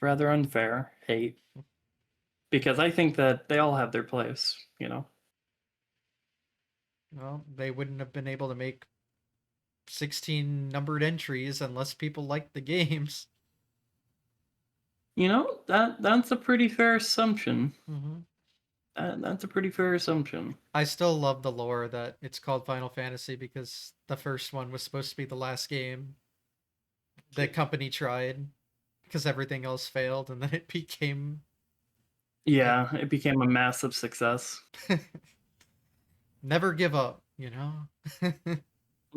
rather unfair hate, because I think that they all have their place. Well, they wouldn't have been able to make 16 numbered entries unless people liked the games. That's a pretty fair assumption. Hmm. That's a pretty fair assumption. I still love the lore that it's called Final Fantasy because the first one was supposed to be the last game the company tried because everything else failed, and then it became like Yeah, it became a massive success. never give up, you know?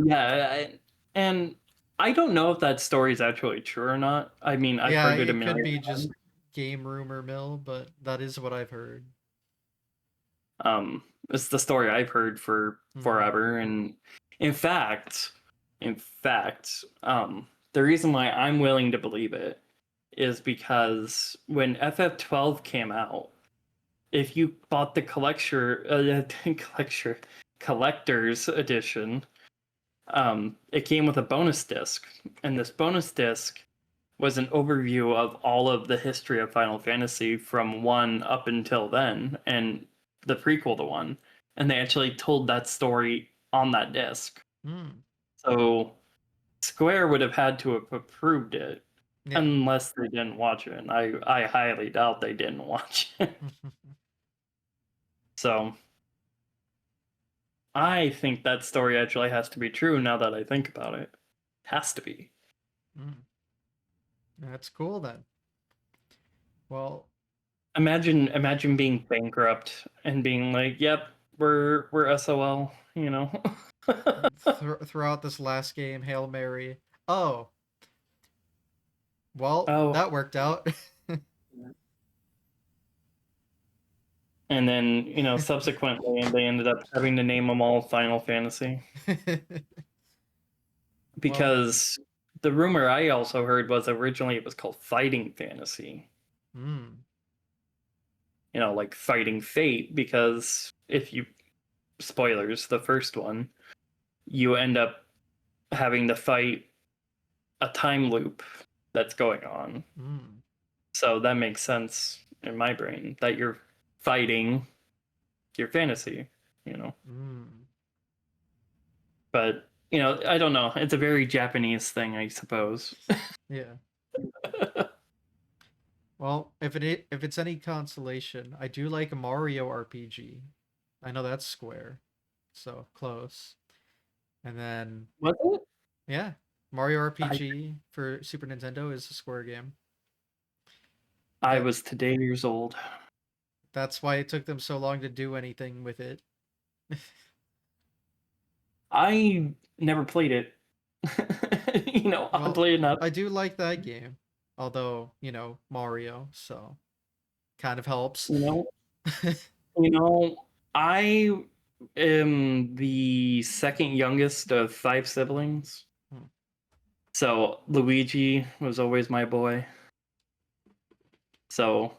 Yeah, and I don't know if that story is actually true or not. I mean, I've Yeah, heard it a it could million be times. just game rumor mill, but that is what I've heard. It's the story I've heard for Hmm. forever, and in fact, the reason why I'm willing to believe it is because when FF12 came out, if you bought the collector's edition, it came with a bonus disc, and this bonus disc was an overview of all of the history of Final Fantasy from 1 up until then, and the prequel to 1. And they actually told that story on that disc. Hmm. So Square would have had to have approved it Yeah. unless they didn't watch it. And I highly doubt they didn't watch it. So I think that story actually has to be true now that I think about it. Has to be. Hmm. That's cool then. Well, Imagine being bankrupt and being like, "Yep, we're SOL," you know. throughout this last game, Hail Mary. Oh, well, Oh, that worked out. and then, subsequently they ended up having to name them all Final Fantasy Well, because the rumor I also heard was originally it was called Fighting Fantasy. Hmm. Like Fighting Fate, because if you spoilers, the first one, you end up having to fight a time loop that's going on. Hmm. So that makes sense in my brain that you're fighting your fantasy, you know. Hmm. But I don't know. It's a very Japanese thing, I suppose. Yeah. Well, if it's any consolation, I do like a Mario RPG. I know that's Square, so close. And then Was it? yeah, Mario I RPG for Super Nintendo is a Square game. I That was today years old. that's why it took them so long to do anything with it. I never played it. Well, Oddly enough. I do like that game, although Mario, so kind of helps. You know, you know, I am the second youngest of five siblings. Hmm. So Luigi was always my boy. So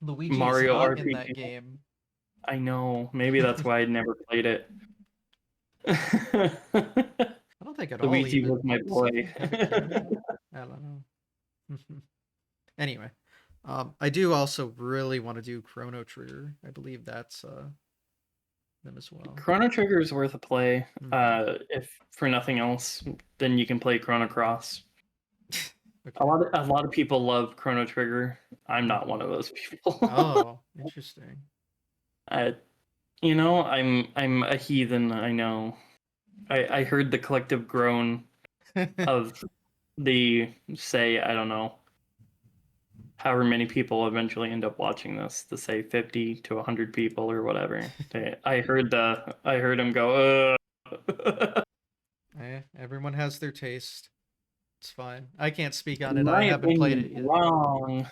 Luigi is Mario not in that RPG. game. I know. Maybe that's why I never played it. I don't think at all Luigi was even. my Does it boy. even have a cameo? I don't know. Anyway, I do also really want to do Chrono Trigger. I believe that's them as well. Chrono Trigger is worth a play. Hmm. If for nothing else, then you can play Chrono Cross. A Okay. lot of a lot of people love Chrono Trigger. I'm not Hmm. one of those people. Oh, interesting. I, I'm a heathen. I know. I heard the collective groan of the say I don't know however many people eventually end up watching this. To say 50 to 100 people or whatever. I heard him go. Everyone has their taste. It's fine. I can't speak on In it. I my haven't played opinion, it yet. wrong.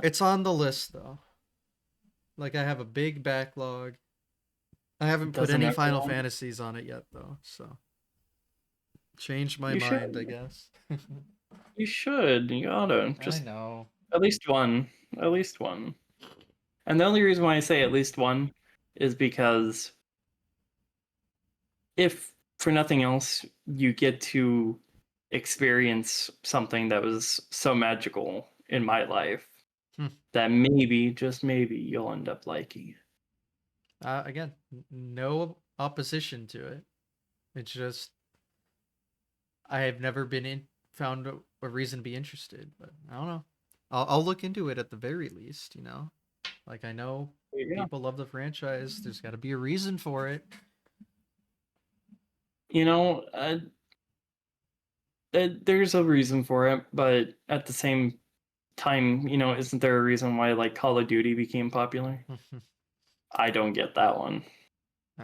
It's on the list though. Like I have a big backlog. I haven't put Doesn't any Final everyone? Fantasies on it yet though, so changed my You mind, I should. guess. You should. You oughta. I Just know. at least one. At least one. And the only reason why I say at least one is because if for nothing else, you get to experience something that was so magical in my life Hmm. that maybe, just maybe, you'll end up liking it. Again, no opposition to it. It's just I have never been in found a reason to be interested, but I don't know. I'll look into it at the very least. Like I know Yeah. people love the franchise. There's got to be a reason for it. You know, there's a reason for it, but at the same time, isn't there a reason why like Call of Duty became popular? I don't get that one.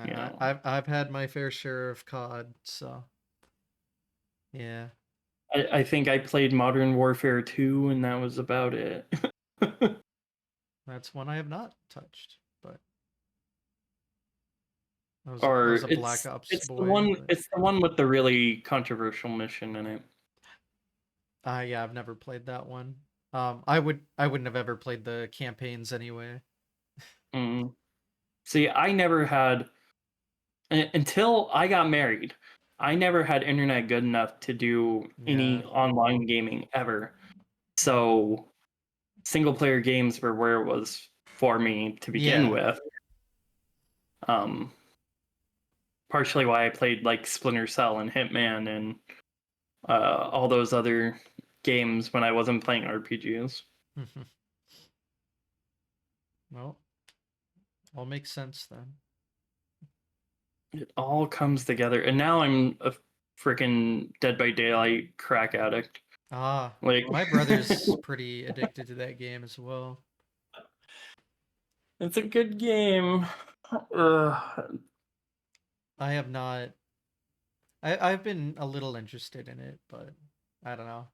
You know, I've had my fair share of COD, so yeah, I think I played Modern Warfare 2 and that was about it. that's one I have not touched. But I Or was a Black Ops it's the boy. one But it's the one with the really controversial mission in it. yeah, I've never played that one. I wouldn't have ever played the campaigns anyway. Mm. See, I never had until I got married. I never had internet good enough to do Yeah. any online gaming ever. So single player games were where it was for me to begin Yeah. with. Um, partially why I played like Splinter Cell and Hitman and all those other games when I wasn't playing RPGs. Well, all makes sense then. It all comes together, and now I'm a freaking Dead by Daylight crack addict. Ah, Like, my brother's pretty addicted to that game as well. it's a good game. Ugh. I have not. I've been a little interested in it, but I don't know.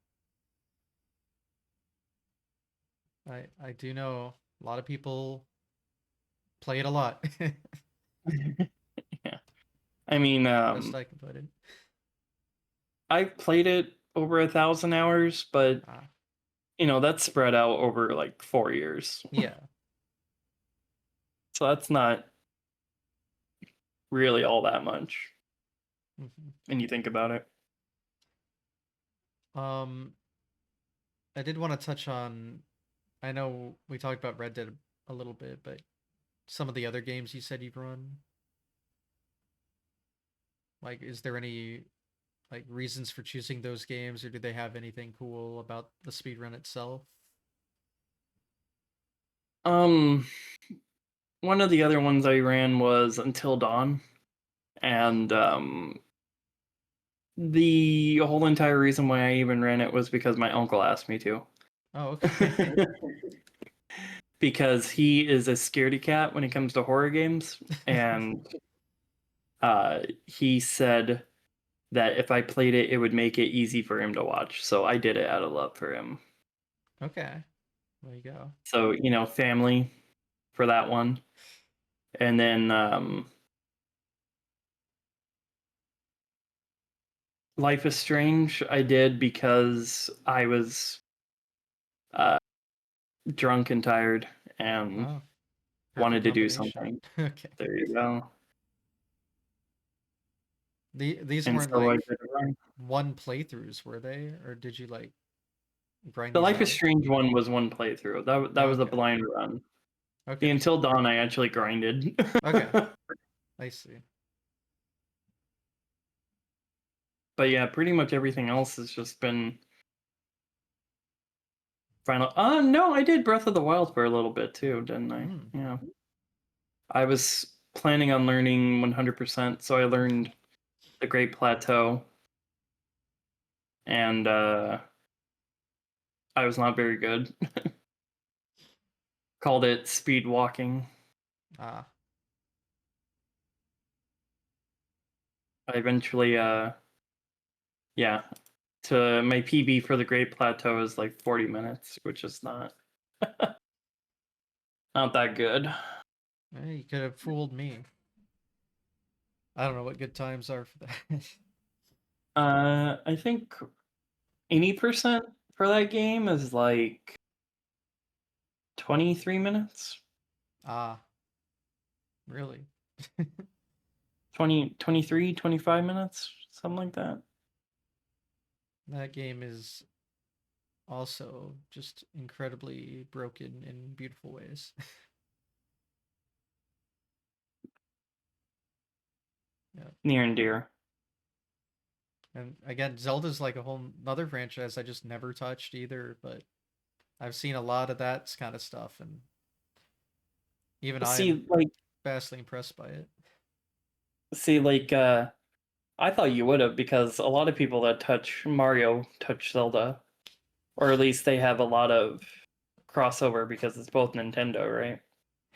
I do know a lot of people play it a lot. Yeah. I mean, Best I can put it. I've played it over 1,000 hours, but Ah, that's spread out over like 4 years. yeah. So that's not really all that much Hmm. when you think about it. Um, I did want to touch on. I know we talked about Red Dead a little bit, but some of the other games you said you've run. Like, is there any like reasons for choosing those games, or do they have anything cool about the speedrun itself? Um, One of the other ones I ran was Until Dawn, and the whole entire reason why I even ran it was because my uncle asked me to. Oh, okay. Because he is a scaredy cat when it comes to horror games, and he said that if I played it, it would make it easy for him to watch. So I did it out of love for him. Okay, there you go. So, family for that one. And then Life is Strange, I did because I was uh, drunk and tired and Oh, perfect wanted to do combination. something. Okay. There you go. These And weren't so I like did it right. one playthroughs, were they? Or did you like grind The these Life is out? Strange one was one playthrough. That was a Okay. blind run. The Okay. Until Dawn I actually grinded. Okay. I see. But yeah, pretty much everything else has just been final. No, I did Breath of the Wild for a little bit too, didn't I? Hmm. Yeah. I was planning on learning 100%, so I learned the Great Plateau, and I was not very good. Called it speed walking. Ah. I eventually, yeah, to my PB for the Great Plateau is like 40 minutes, which is not that good. You could have fooled me. I don't know what good times are for that. I think 80% for that game is like 23 minutes. Ah, really? 20, 23, 25 minutes, something like that. That game is also just incredibly broken in beautiful ways. Yeah. Near and dear. And again, Zelda's like a whole other franchise I just never touched either, but I've seen a lot of that kind of stuff, and even I am See, like, vastly impressed by it. see, like, I thought you would have because a lot of people that touch Mario touch Zelda, or at least they have a lot of crossover because it's both Nintendo, right?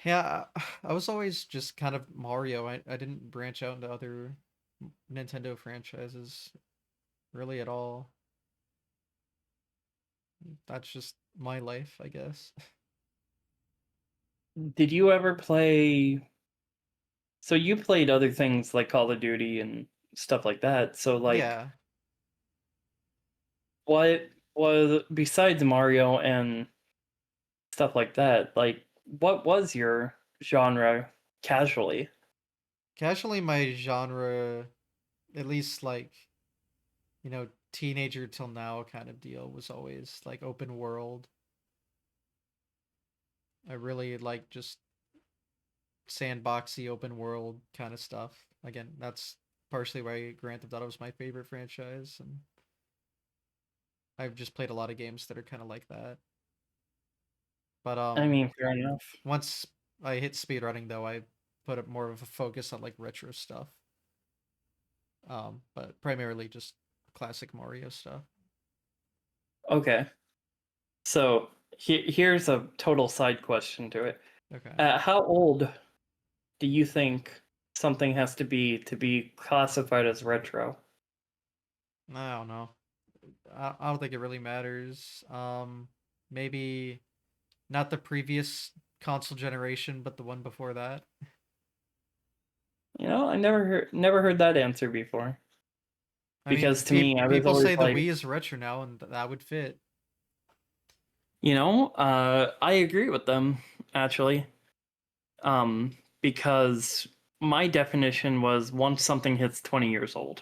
Yeah, I was always just kind of Mario. I didn't branch out into other Nintendo franchises really at all. That's just my life, I guess. Did you ever play? So you played other things like Call of Duty and stuff like that. So like, Yeah, what was besides Mario and stuff like that? Like, what was your genre casually? casually my genre, at least like, teenager till now kind of deal was always like open world. I really like just sandboxy open world kind of stuff. Again, that's partially why Grand Theft Auto was my favorite franchise, and I've just played a lot of games that are kind of like that. But I mean, fair enough. once I hit speedrunning though, I put up more of a focus on like retro stuff. But primarily just classic Mario stuff. Okay, so here's a total side question to it. Okay. How old do you think something has to be classified as retro? I don't know. I don't think it really matters. Maybe not the previous console generation, but the one before that. I never heard that answer before. I mean, Because to me, I was people always say the like, Wii is retro now, and that would fit. I agree with them actually. Because my definition was once something hits 20 years old.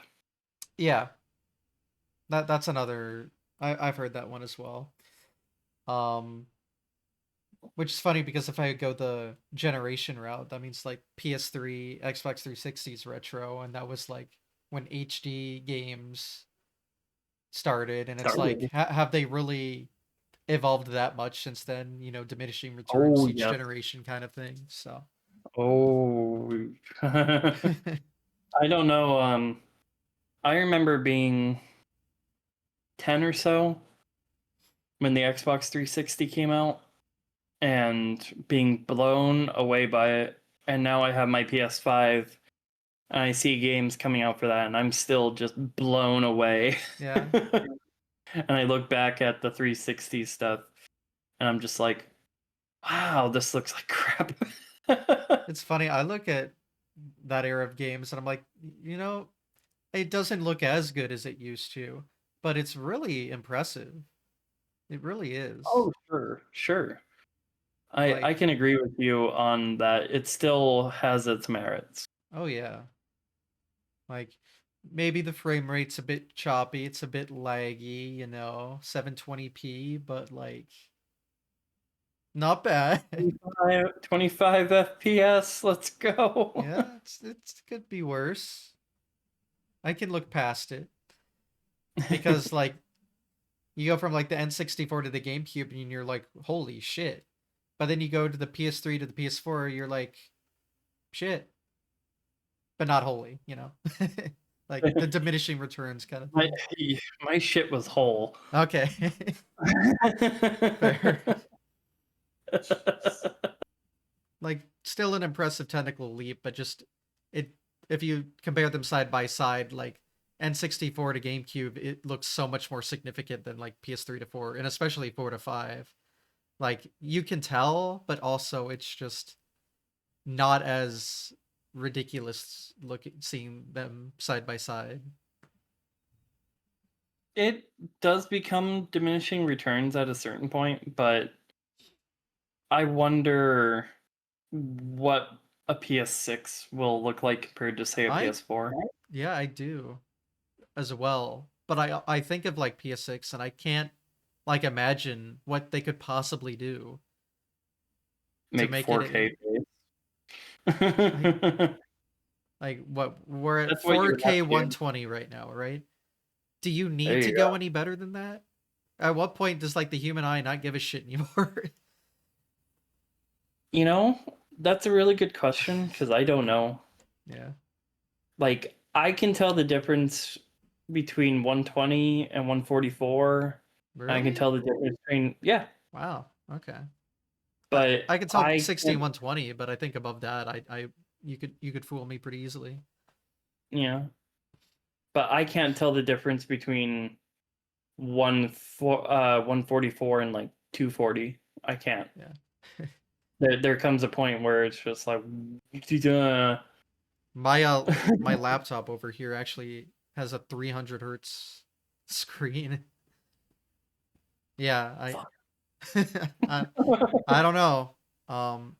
Yeah, that's another. I've heard that one as well. Um, which is funny because if I go the generation route, that means like PS3, Xbox 360 is retro, and that was like when HD games started, and it's like, Started. have they really evolved that much since then? You know, diminishing returns Oh, each yes. generation kind of thing. So, Oh. I don't know. I remember being 10 or so when the Xbox 360 came out and being blown away by it. And now I have my PS5 and I see games coming out for that and I'm still just blown away. yeah, And I look back at the 360 stuff and I'm just like, wow, this looks like crap. it's funny. I look at that era of games and I'm like, you know, it doesn't look as good as it used to, but it's really impressive. It really is. Oh, sure, sure. I Like, can agree with you on that. It still has its merits. oh yeah. Like maybe the frame rate's a bit choppy, it's a bit laggy, you know, 720p, but like not bad. 25 FPS, let's go. Yeah, it could be worse. I can look past it because like you go from like the N64 to the GameCube and you're like, holy shit. But then you go to the PS3 to the PS4, you're like, shit, but not holy, you know? Like the diminishing returns kind of my, thing. my shit was whole. Okay. Fair. Like still an impressive technical leap, but just it if you compare them side by side, like N64 to GameCube, it looks so much more significant than like PS3 to 4, and especially 4 to 5. Like you can tell, but also it's just not as ridiculous looking seeing them side by side. It does become diminishing returns at a certain point, but I wonder what a PS6 will look like compared to, say, a I PS4. Yeah, I do as well. But I think of like PS6 and I can't like imagine what they could possibly do to Make make it 4K. like That's what we're at what you would have 4K to do. 120 right now, right? Do you There need to you go go. any better than that? At what point does like the human eye not give a shit anymore? You know, that's a really good question because I don't know. Yeah. Like, I can tell the difference between 120 and 144. I can Really? tell the difference between, yeah, Wow. Okay. I but I can tell I 60 can't, 120, but I think above that I you could fool me pretty easily. yeah, but I can't tell the difference between 144 and like 240. I can't. Yeah. There comes a point where it's just like, uh, My laptop over here actually has a 300 hertz screen. Yeah, fuck. I I don't know. Um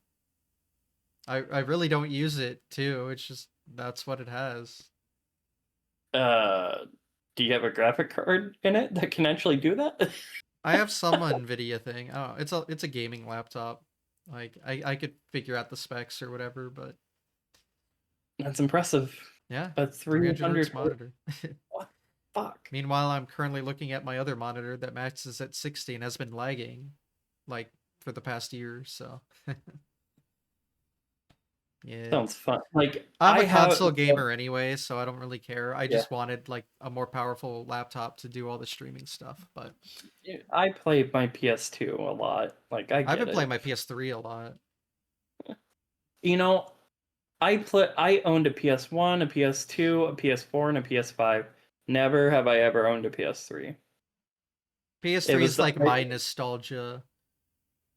I really don't use it too. It's just that's what it has. uh, do you have a graphic card in it that can actually do that? I have some Nvidia thing. Oh, it's a gaming laptop. Like I could figure out the specs or whatever, but That's impressive. yeah, But 300 300 hertz hertz, monitor. what the fuck? Meanwhile, I'm currently looking at my other monitor that maxes at 60 and has been lagging like for the past year, so yeah. Sounds fun. Like I'm I a have, console gamer anyway, so I don't really care. I yeah, just wanted like a more powerful laptop to do all the streaming stuff, but I play my PS2 a lot. Like I I've get been playing it. my PS3 a lot. You know, I owned a PS1, a PS2, a PS4, and a PS5. Never have I ever owned a PS3. It PS3 was is the like my nostalgia,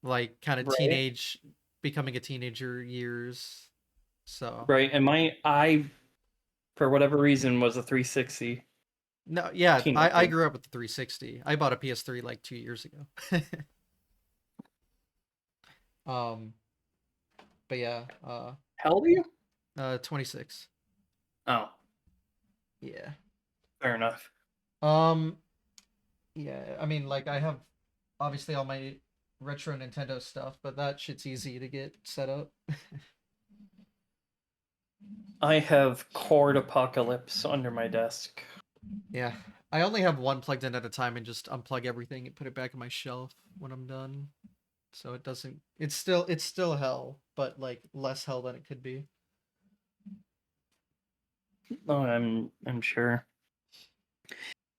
like kind of right, becoming a teenager years. So, right, and my I for whatever reason was a 360. No, yeah, Kingdom I Hearts. grew up with the 360. I bought a PS3 like 2 years ago. um, but yeah, How old are you? 26. Oh, Yeah. fair enough. Um, yeah. I mean, like I have obviously all my retro Nintendo stuff, but that shit's easy to get set up. I have Cord Apocalypse under my desk. Yeah. I only have one plugged in at a time and just unplug everything and put it back on my shelf when I'm done. So it doesn't it's still hell, but like less hell than it could be. Oh, I'm sure.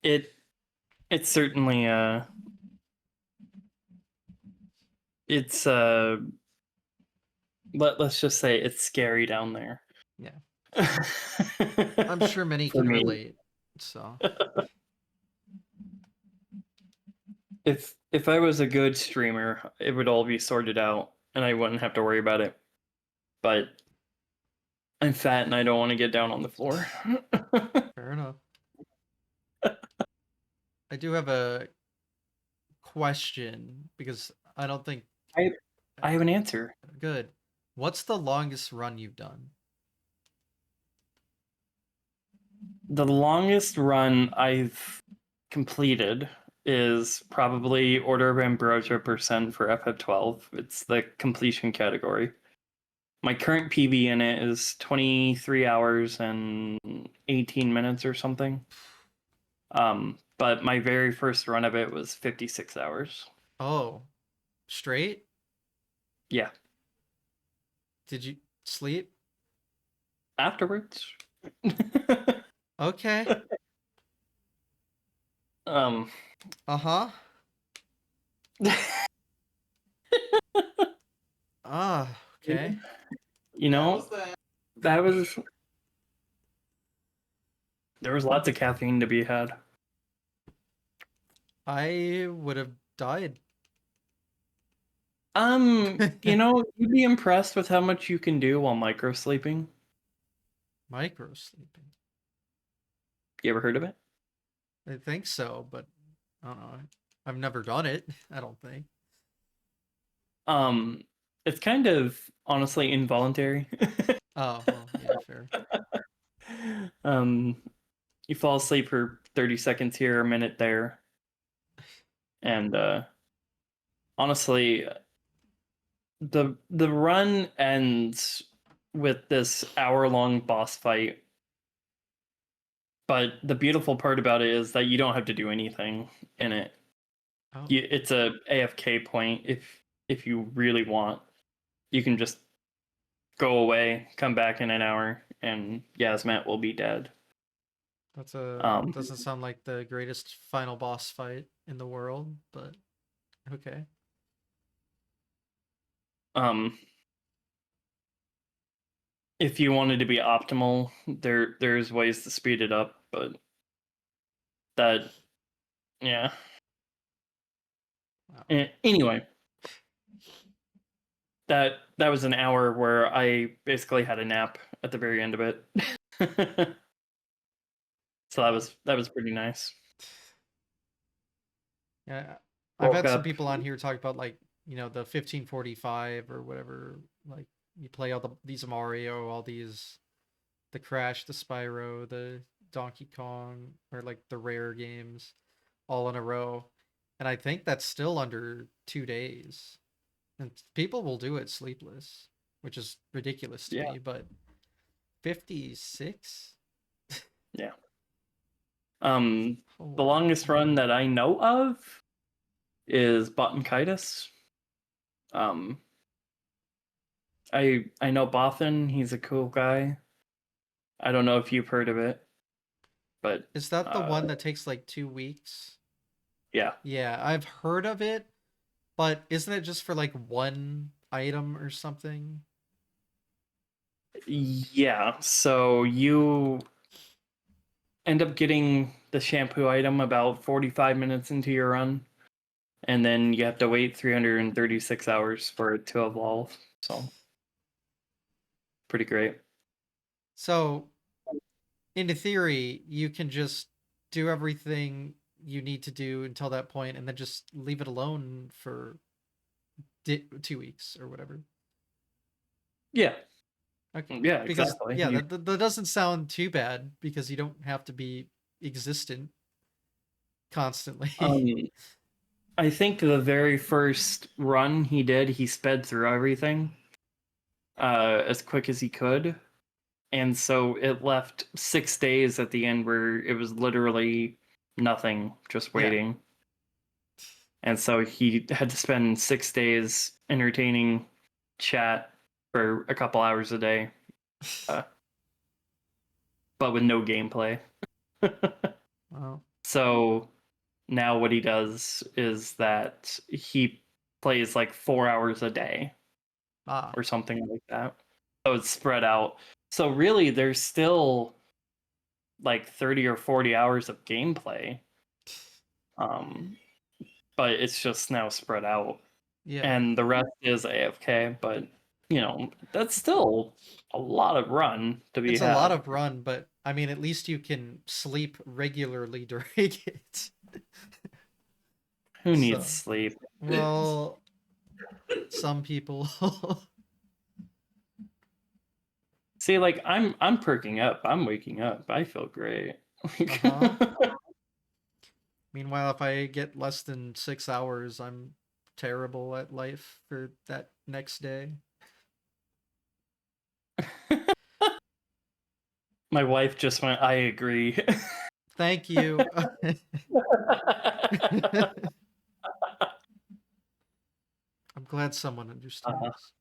It it's certainly it's let's just say it's scary down there. Yeah. I'm sure many For can me. relate. So, If I was a good streamer, it would all be sorted out and I wouldn't have to worry about it. But I'm fat and I don't want to get down on the floor. fair enough. I do have a question because I don't think I I have an answer. good. What's the longest run you've done? The longest run I've completed is probably Order of Ambrosia percent for FF12. It's the completion category. My current PB in it is 23 hours and 18 minutes or something. But my very first run of it was 56 hours. Oh, straight? Yeah. Did you sleep? Afterwards. Okay. um Uh-huh. Ah, okay. you know, that was there was lots of caffeine to be had. I would have died. You'd be impressed with how much you can do while micro sleeping. Micro sleeping. You ever heard of it? I think so, but I don't know. I've never done it, I don't think. Um, it's kind of honestly involuntary. Oh, well, yeah, fair. um, you fall asleep for 30 seconds here, a minute there, and honestly, the run ends with this hour-long boss fight. But the beautiful part about it is that you don't have to do anything in it. Oh, It's a AFK point if you really want. You can just go away, come back in an hour, and Yasmat will be dead. Um, doesn't sound like the greatest final boss fight in the world, but okay. um, if you wanted to be optimal, there's ways to speed it up, but that yeah. Wow. Anyway, that was an hour where I basically had a nap at the very end of it. So Wow. that was pretty nice. Yeah, I've Woke had some up. people on here talk about like, the 1545 or whatever, like you play all these Mario, all these the Crash, the Spyro, the Donkey Kong, or like the rare games all in a row. And I think that's still under 2 days. And people will do it sleepless, which is ridiculous to Yeah, me, but 56? yeah. The Holy longest run moly. that I know of is Botankitis. Um, I know Bothan. He's a cool guy. I don't know if you've heard of it, but Is that the uh, one that takes like 2 weeks? yeah, Yeah, I've heard of it, but isn't it just for like one item or something? yeah. So you end up getting the shampoo item about 45 minutes into your run, and then you have to wait 336 hours for it to evolve. So pretty great. So, in theory, you can just do everything you need to do until that point, and then just leave it alone for 2 weeks or whatever. Yeah. Okay. Yeah, Because exactly. yeah, that doesn't sound too bad because you don't have to be existent constantly. Um, I think the very first run he did, he sped through everything as quick as he could. And so it left 6 days at the end where it was literally nothing, just Yeah. waiting. And so he had to spend 6 days entertaining chat for a couple hours a day, uh, but with no gameplay. Wow. So now what he does is that he plays like 4 hours a day Ah. or something like that. So it's spread out. So really, there's still like 30 or 40 hours of gameplay. Um, but it's just now spread out. Yeah. And the rest is AFK, but that's still a lot of run to be It's a lot had. of run, but I mean, at least you can sleep regularly during it. Who needs So, sleep? well, some people. See, like I'm perking up. I'm waking up. I feel great. Uh-huh. Meanwhile, if I get less than 6 hours, I'm terrible at life for that next day. My wife just went, I agree. Thank you. I'm glad someone Uh, understands.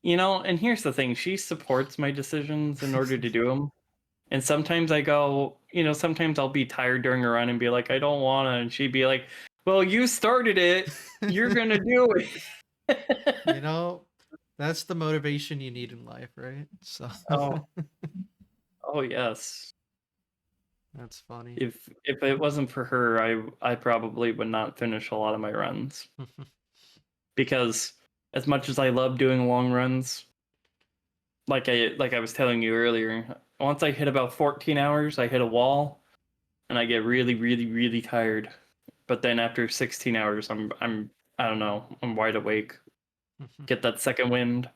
and here's the thing, she supports my decisions in order to do them. And sometimes I go, sometimes I'll be tired during a run and be like, I don't wanna, and she'd be like, well, you started it, you're gonna do it. You know, that's the motivation you need in life, right? So Oh, oh yes. that's funny. If it wasn't for her, I probably would not finish a lot of my runs. Because as much as I love doing long runs, like I was telling you earlier, once I hit about 14 hours, I hit a wall and I get really, really, really tired. But then after 16 hours, I'm I don't know, I'm wide awake. Get that second wind,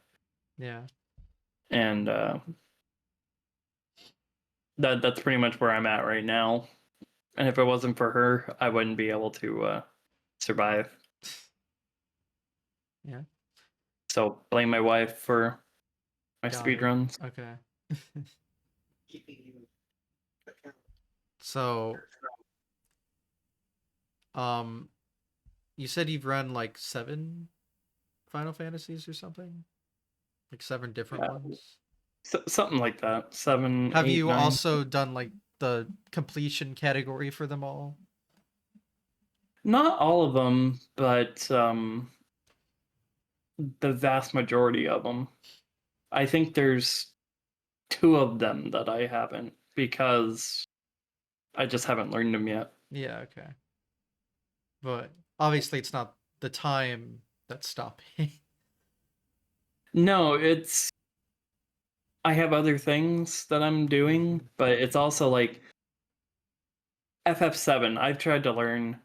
Yeah. and that's pretty much where I'm at right now. And if it wasn't for her, I wouldn't be able to survive. Yeah. So blame my wife for my Got speed it. runs. Okay. So, um, you said you've run like 7 Final Fantasies or something? Like 7 different Yeah, ones? something like that. Seven, Have eight, you nine. also done like the completion category for them all? Not all of them, but the vast majority of them. I think there's two of them that I haven't because I just haven't learned them yet. Yeah, okay. But obviously it's not the time that's stopping. No, it's I have other things that I'm doing, but it's also like FF7. I've tried to learn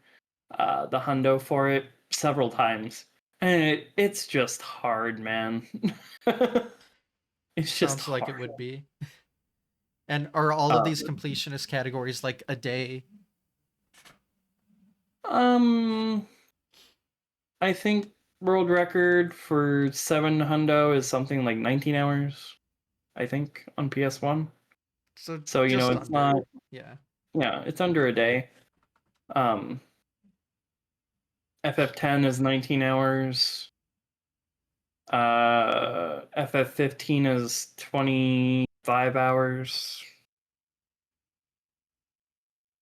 the hundo for it several times, and it's just hard, man. It's just Sounds like it hard. would be. And are all of Uh, these completionist categories like a day? um, I think world record for 7 hundo is something like 19 hours. I think on PS1. So So just it's not. under. Yeah. Yeah, it's under a day. Um, FF10 is 19 hours. FF15 is 25 hours.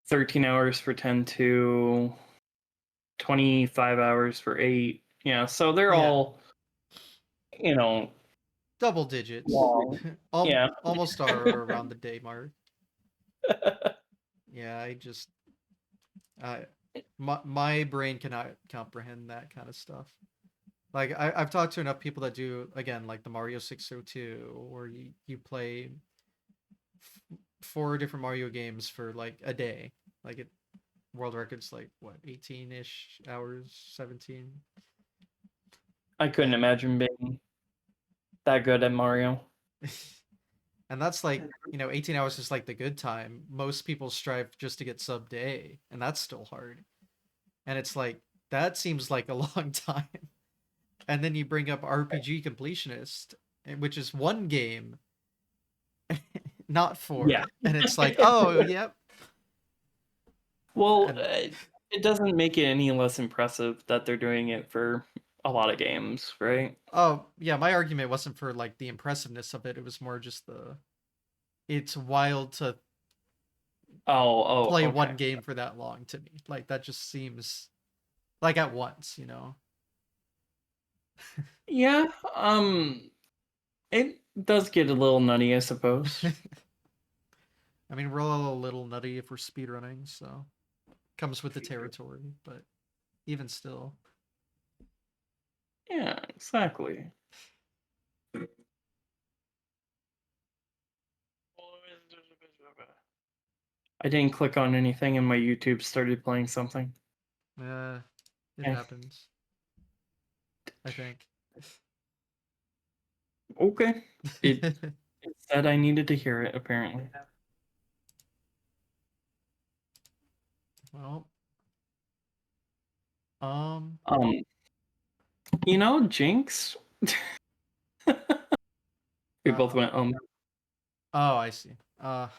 13 hours for 10-2. 25 hours for 8. Yeah, so they're Yeah. all, you know, Double digits. long. Yeah. Almost are around the day mark. Yeah, I my brain cannot comprehend that kind of stuff. Like I've talked to enough people that do again like the Mario 602 or you play 4 different Mario games for like a day. Like it world record's like what 18-ish hours, 17. I couldn't And imagine being that good at Mario. and that's like, 18 hours is like the good time. Most people strive just to get sub day, and that's still hard. And it's like that seems like a long time. And then you bring up RPG completionist, which is one game, not Yeah. four. And it's like, oh, yep. Well, And it doesn't make it any less impressive that they're doing it for a lot of games, right? oh, yeah, my argument wasn't for like the impressiveness of it. It was more just it's wild to Oh, play okay. one game for that long to me. Like that just seems like at once. Yeah, it does get a little nutty, I suppose. I mean, we're all a little nutty if we're speedrunning, so comes with the territory, but even still. Yeah, exactly. I didn't click on anything and my YouTube started playing something. It Yeah. happens, I think. Okay. It said I needed to hear it, apparently. Well, Um, Jinx. We both uh, went, oh, I see. I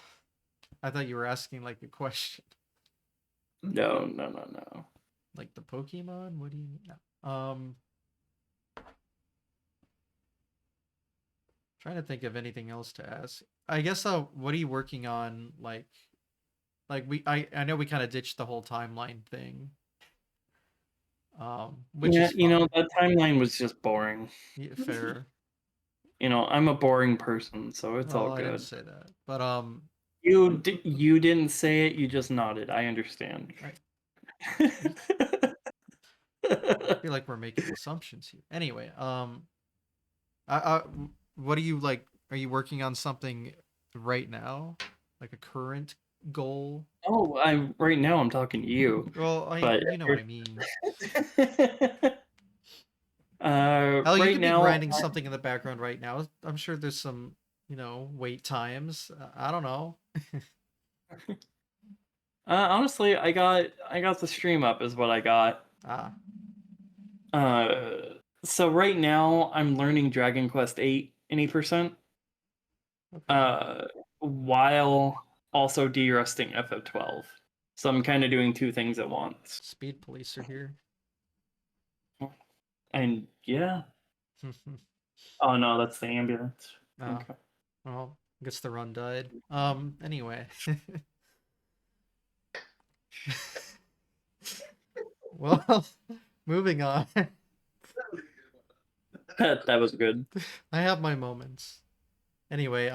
thought you were asking like a question. no. Like the Pokemon? What do you mean? No. Trying to think of anything else to ask. I guess what are you working on like I know we kind of ditched the whole timeline thing. Which Yeah, is fine. that timeline was just boring. Yeah, fair. I'm a boring person, so it's all Well, I didn't good. say that. But You didn't say it, you just nodded. I understand. I feel like we're making assumptions here. Anyway, I what are you like? Are you working on something right now? Like a current goal? Oh, right now I'm talking to you, Well, but you know what I mean. Hell, you right could be now, grinding something in the background right now. I'm sure there's some, wait times. I don't know. honestly, I got the stream up is what I got. Ah, So right now I'm learning Dragon Quest 8 any percent, okay. uh, while also de-rusting FF12. So I'm kind of doing two things at once. Speed police are here. And yeah. Oh no, that's the ambulance. Oh, Okay. well, I guess the run died. Anyway. Well, moving on. That was good. I have my moments. Anyway,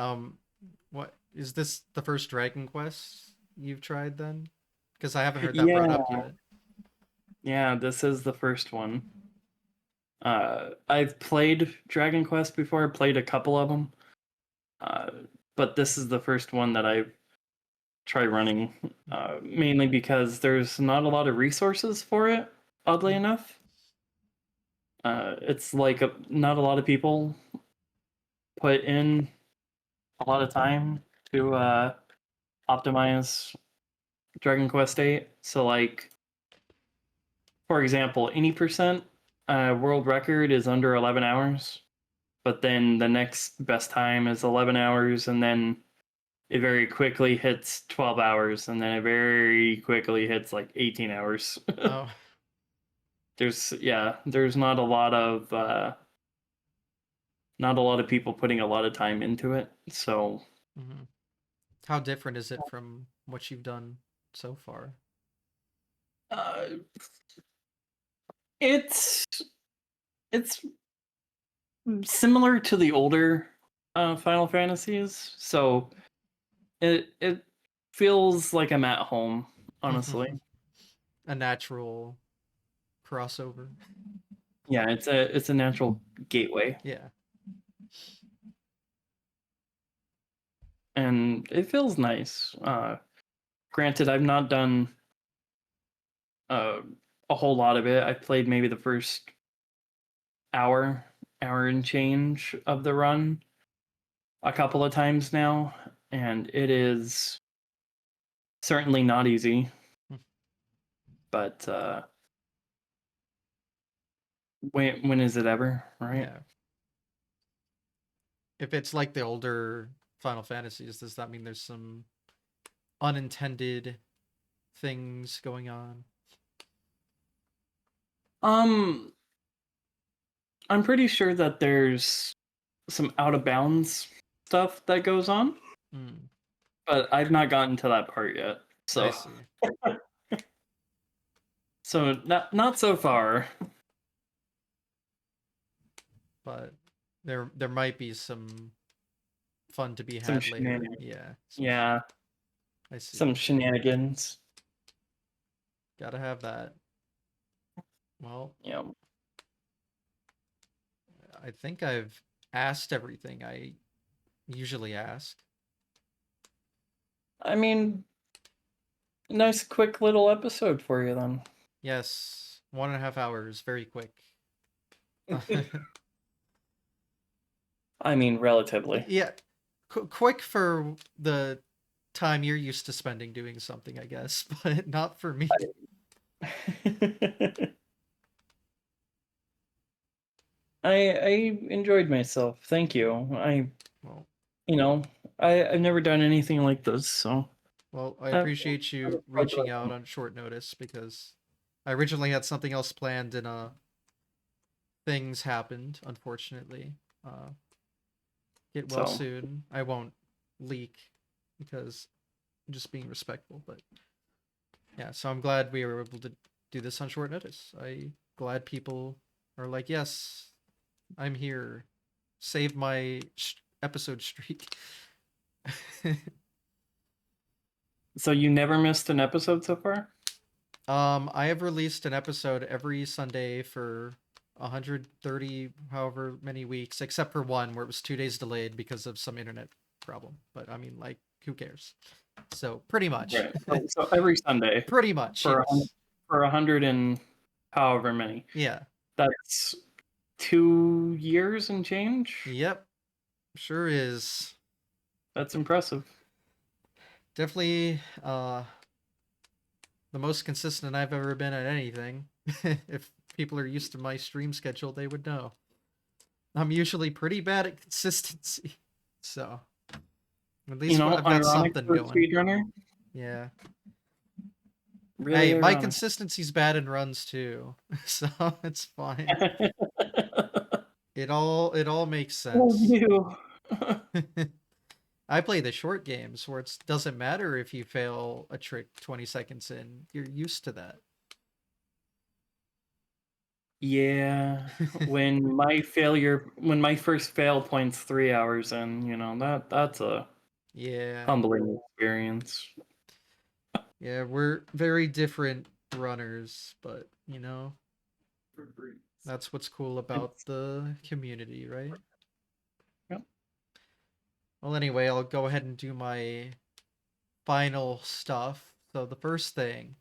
what is this the first Dragon Quest you've tried then? Because I haven't heard that brought Yeah, up yet. yeah, this is the first one. I've played Dragon Quest before. I played a couple of them, uh, but this is the first one that I've tried running. Mainly because there's not a lot of resources for it. Oddly enough, it's like not a lot of people put in a lot of time to optimize Dragon Quest 8. So like, for example, any percent world record is under 11 hours, but then the next best time is 11 hours, and then it very quickly hits 12 hours, and then it very quickly hits like 18 hours. Oh, There's not a lot of people putting a lot of time into it. So hmm. How different is it from what you've done so far? uh, it's it's similar to the older Final Fantasies. So it feels like I'm at home, honestly. A natural crossover. Yeah, it's a natural gateway. Yeah. and it feels nice. Granted, I've not done a whole lot of it. I played maybe the first hour and change of the run a couple of times now, and it is certainly not easy. But when is it ever, right? Yeah. If it's like the older Final Fantasies, does that mean there's some unintended things going on? I'm pretty sure that there's some out of bounds stuff that goes on, but I've not gotten to that part yet. I So see. so not so far. But there might be some fun to be Some had later. shenanigans. Yeah. Yeah, I see. some shenanigans. Gotta have that. Well, Yeah. I think I've asked everything I usually ask. I mean, nice quick little episode for you then. Yes, 1.5 hours, very quick. I mean, relatively. Yeah, quick for the time you're used to spending doing something, I guess, but not for me. I enjoyed myself. Thank you. Well, I've never done anything like this, so well, I that appreciate that was you reaching out progressing. on short notice because I originally had something else planned and things happened, unfortunately. Uh, get well So soon. I won't leak because I'm just being respectful, but yeah, so I'm glad we were able to do this on short notice. I glad people are like, "Yes, I'm here. Save my episode streak." so you never missed an episode so far? I have released an episode every Sunday for 130 however many weeks, except for one where it was 2 days delayed because of some internet problem. But I mean, like, who cares? So pretty much, Right. So every Sunday pretty much, for yes, 100 and however many. yeah, That's 2 years and change. yep, sure is. That's impressive. Definitely, the most consistent I've ever been at anything. If people are used to my stream schedule, they would know. I'm usually pretty bad at consistency, so at least I've got Ironic something for a going. speedrunner. Yeah. Really Hey, my ironic. consistency's bad in runs too, so it's fine. It all makes Oh, sense. you. I play the short games where it doesn't matter if you fail a trick 20 seconds in. You're used to that. Yeah, when my first fail point's 3 hours in, that's a Yeah. humbling experience. Yeah, we're very different runners, but that's what's cool about It's, the community, right? yeah. Well, anyway, I'll go ahead and do my final stuff. So the first thing,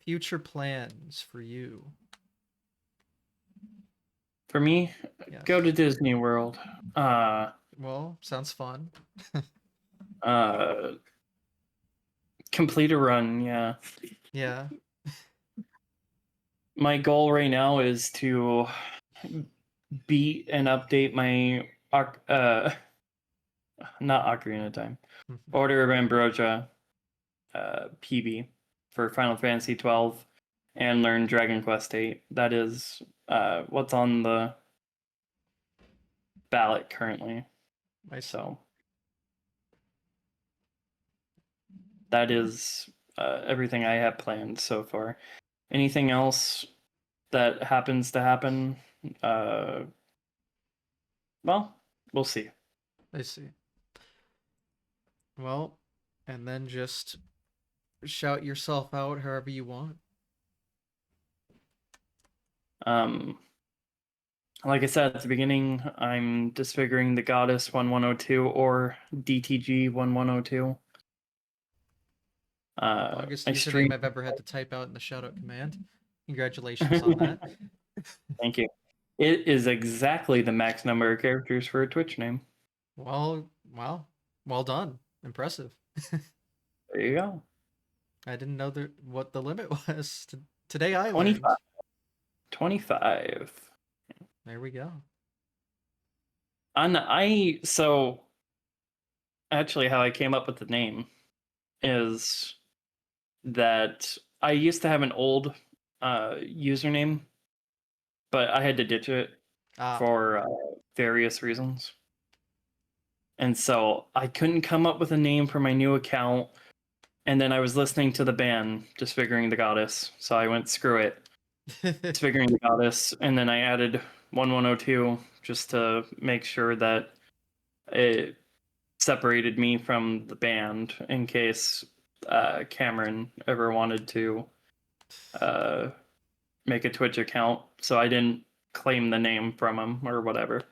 future plans for you. For me, go Yes. to Disney World. Well, sounds fun. Uh, complete a run. Yeah, Yeah. my goal right now is to beat and update my not Ocarina of Time, Order of Ambrosia PB for Final Fantasy 12 and learn Dragon Quest 8. That is what's on the ballot currently. I see. So that is everything I have planned so far. Anything else that happens to happen? Well, we'll see. I see. Well, and then just shout yourself out however you want. Um, like I said at the beginning, I'm disfiguring the goddess 1102 or DTG1102. Longest I username stream. I've ever had to type out in the shoutout command. Congratulations on that. Thank you. It is exactly the max number of characters for a Twitch name. Well, wow. Well done. Impressive. There you go. I didn't know what the limit was. Today I 25. learned. 25. There we go. So actually how I came up with the name is that I used to have an old username, but I had to ditch it Ah. for various reasons. And so I couldn't come up with a name for my new account. And then I was listening to the band Disfiguring the Goddess. So I went, screw it, Disfiguring the Goddess. And then I added 1102 just to make sure that it separated me from the band in case Cameron ever wanted to make a Twitch account. So I didn't claim the name from him or whatever.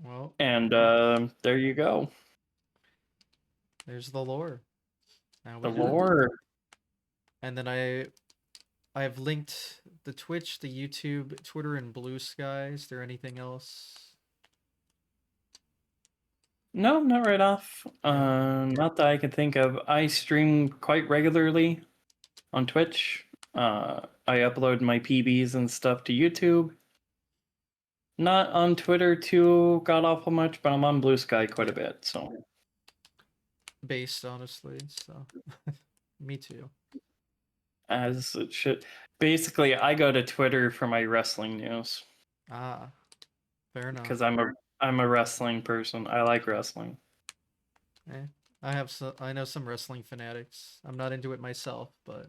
Well, And there you go. there's the lore. Now The we know. lore. And then I've linked the Twitch, the YouTube, Twitter, and Blue Sky. Is there anything else? No, not right off. Yeah. Not that I can think of. I stream quite regularly on Twitch. I upload my PBs and stuff to YouTube. Not on Twitter too god awful much, but I'm on Blue Sky quite a bit. So Based, honestly. So, me too. as it should. Basically, I go to Twitter for my wrestling news Ah, fair enough. because I'm a wrestling person. I like wrestling. Eh, I know some wrestling fanatics. I'm not into it myself, but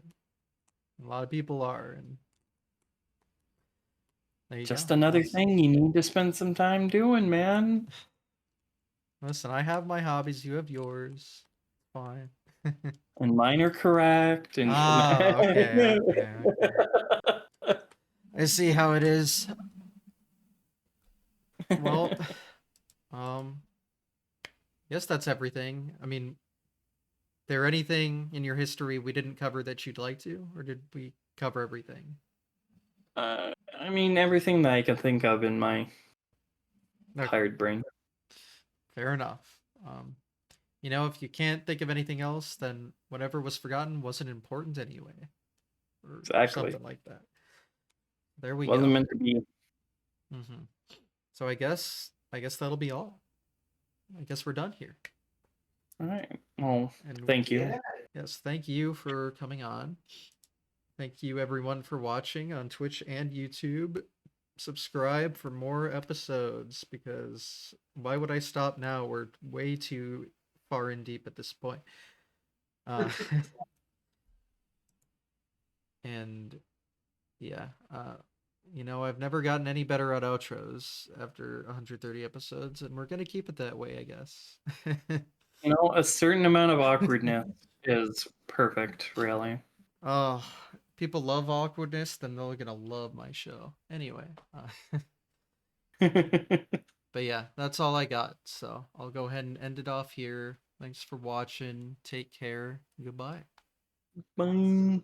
a lot of people are, and there you Just go. another thing you need to spend some time doing, man. Listen, I have my hobbies. You have yours. Fine. And mine are correct. And Ah, okay, okay. I see how it is. Well, um, yes, that's everything. I mean, there anything in your history we didn't cover that you'd like to, or did we cover everything? I mean, everything that I can think of in my Okay, tired brain. fair enough. If you can't think of anything else, then whatever was forgotten wasn't important anyway, or Exactly. something like that. There we Wasn't go. meant to be. So I guess that'll be all. I guess we're done here. All right. Well, And thank you. yes, thank you for coming on. Thank you everyone for watching on Twitch and YouTube. Subscribe for more episodes because why would I stop now? We're way too far in deep at this point. Uh, and yeah, I've never gotten any better at outros after 130 episodes, and we're gonna keep it that way, I guess. A certain amount of awkwardness is perfect, really. Oh, people love awkwardness, then they're gonna love my show. Anyway, but yeah, that's all I got. So I'll go ahead and end it off here. Thanks for watching. Take care. Goodbye. Bye.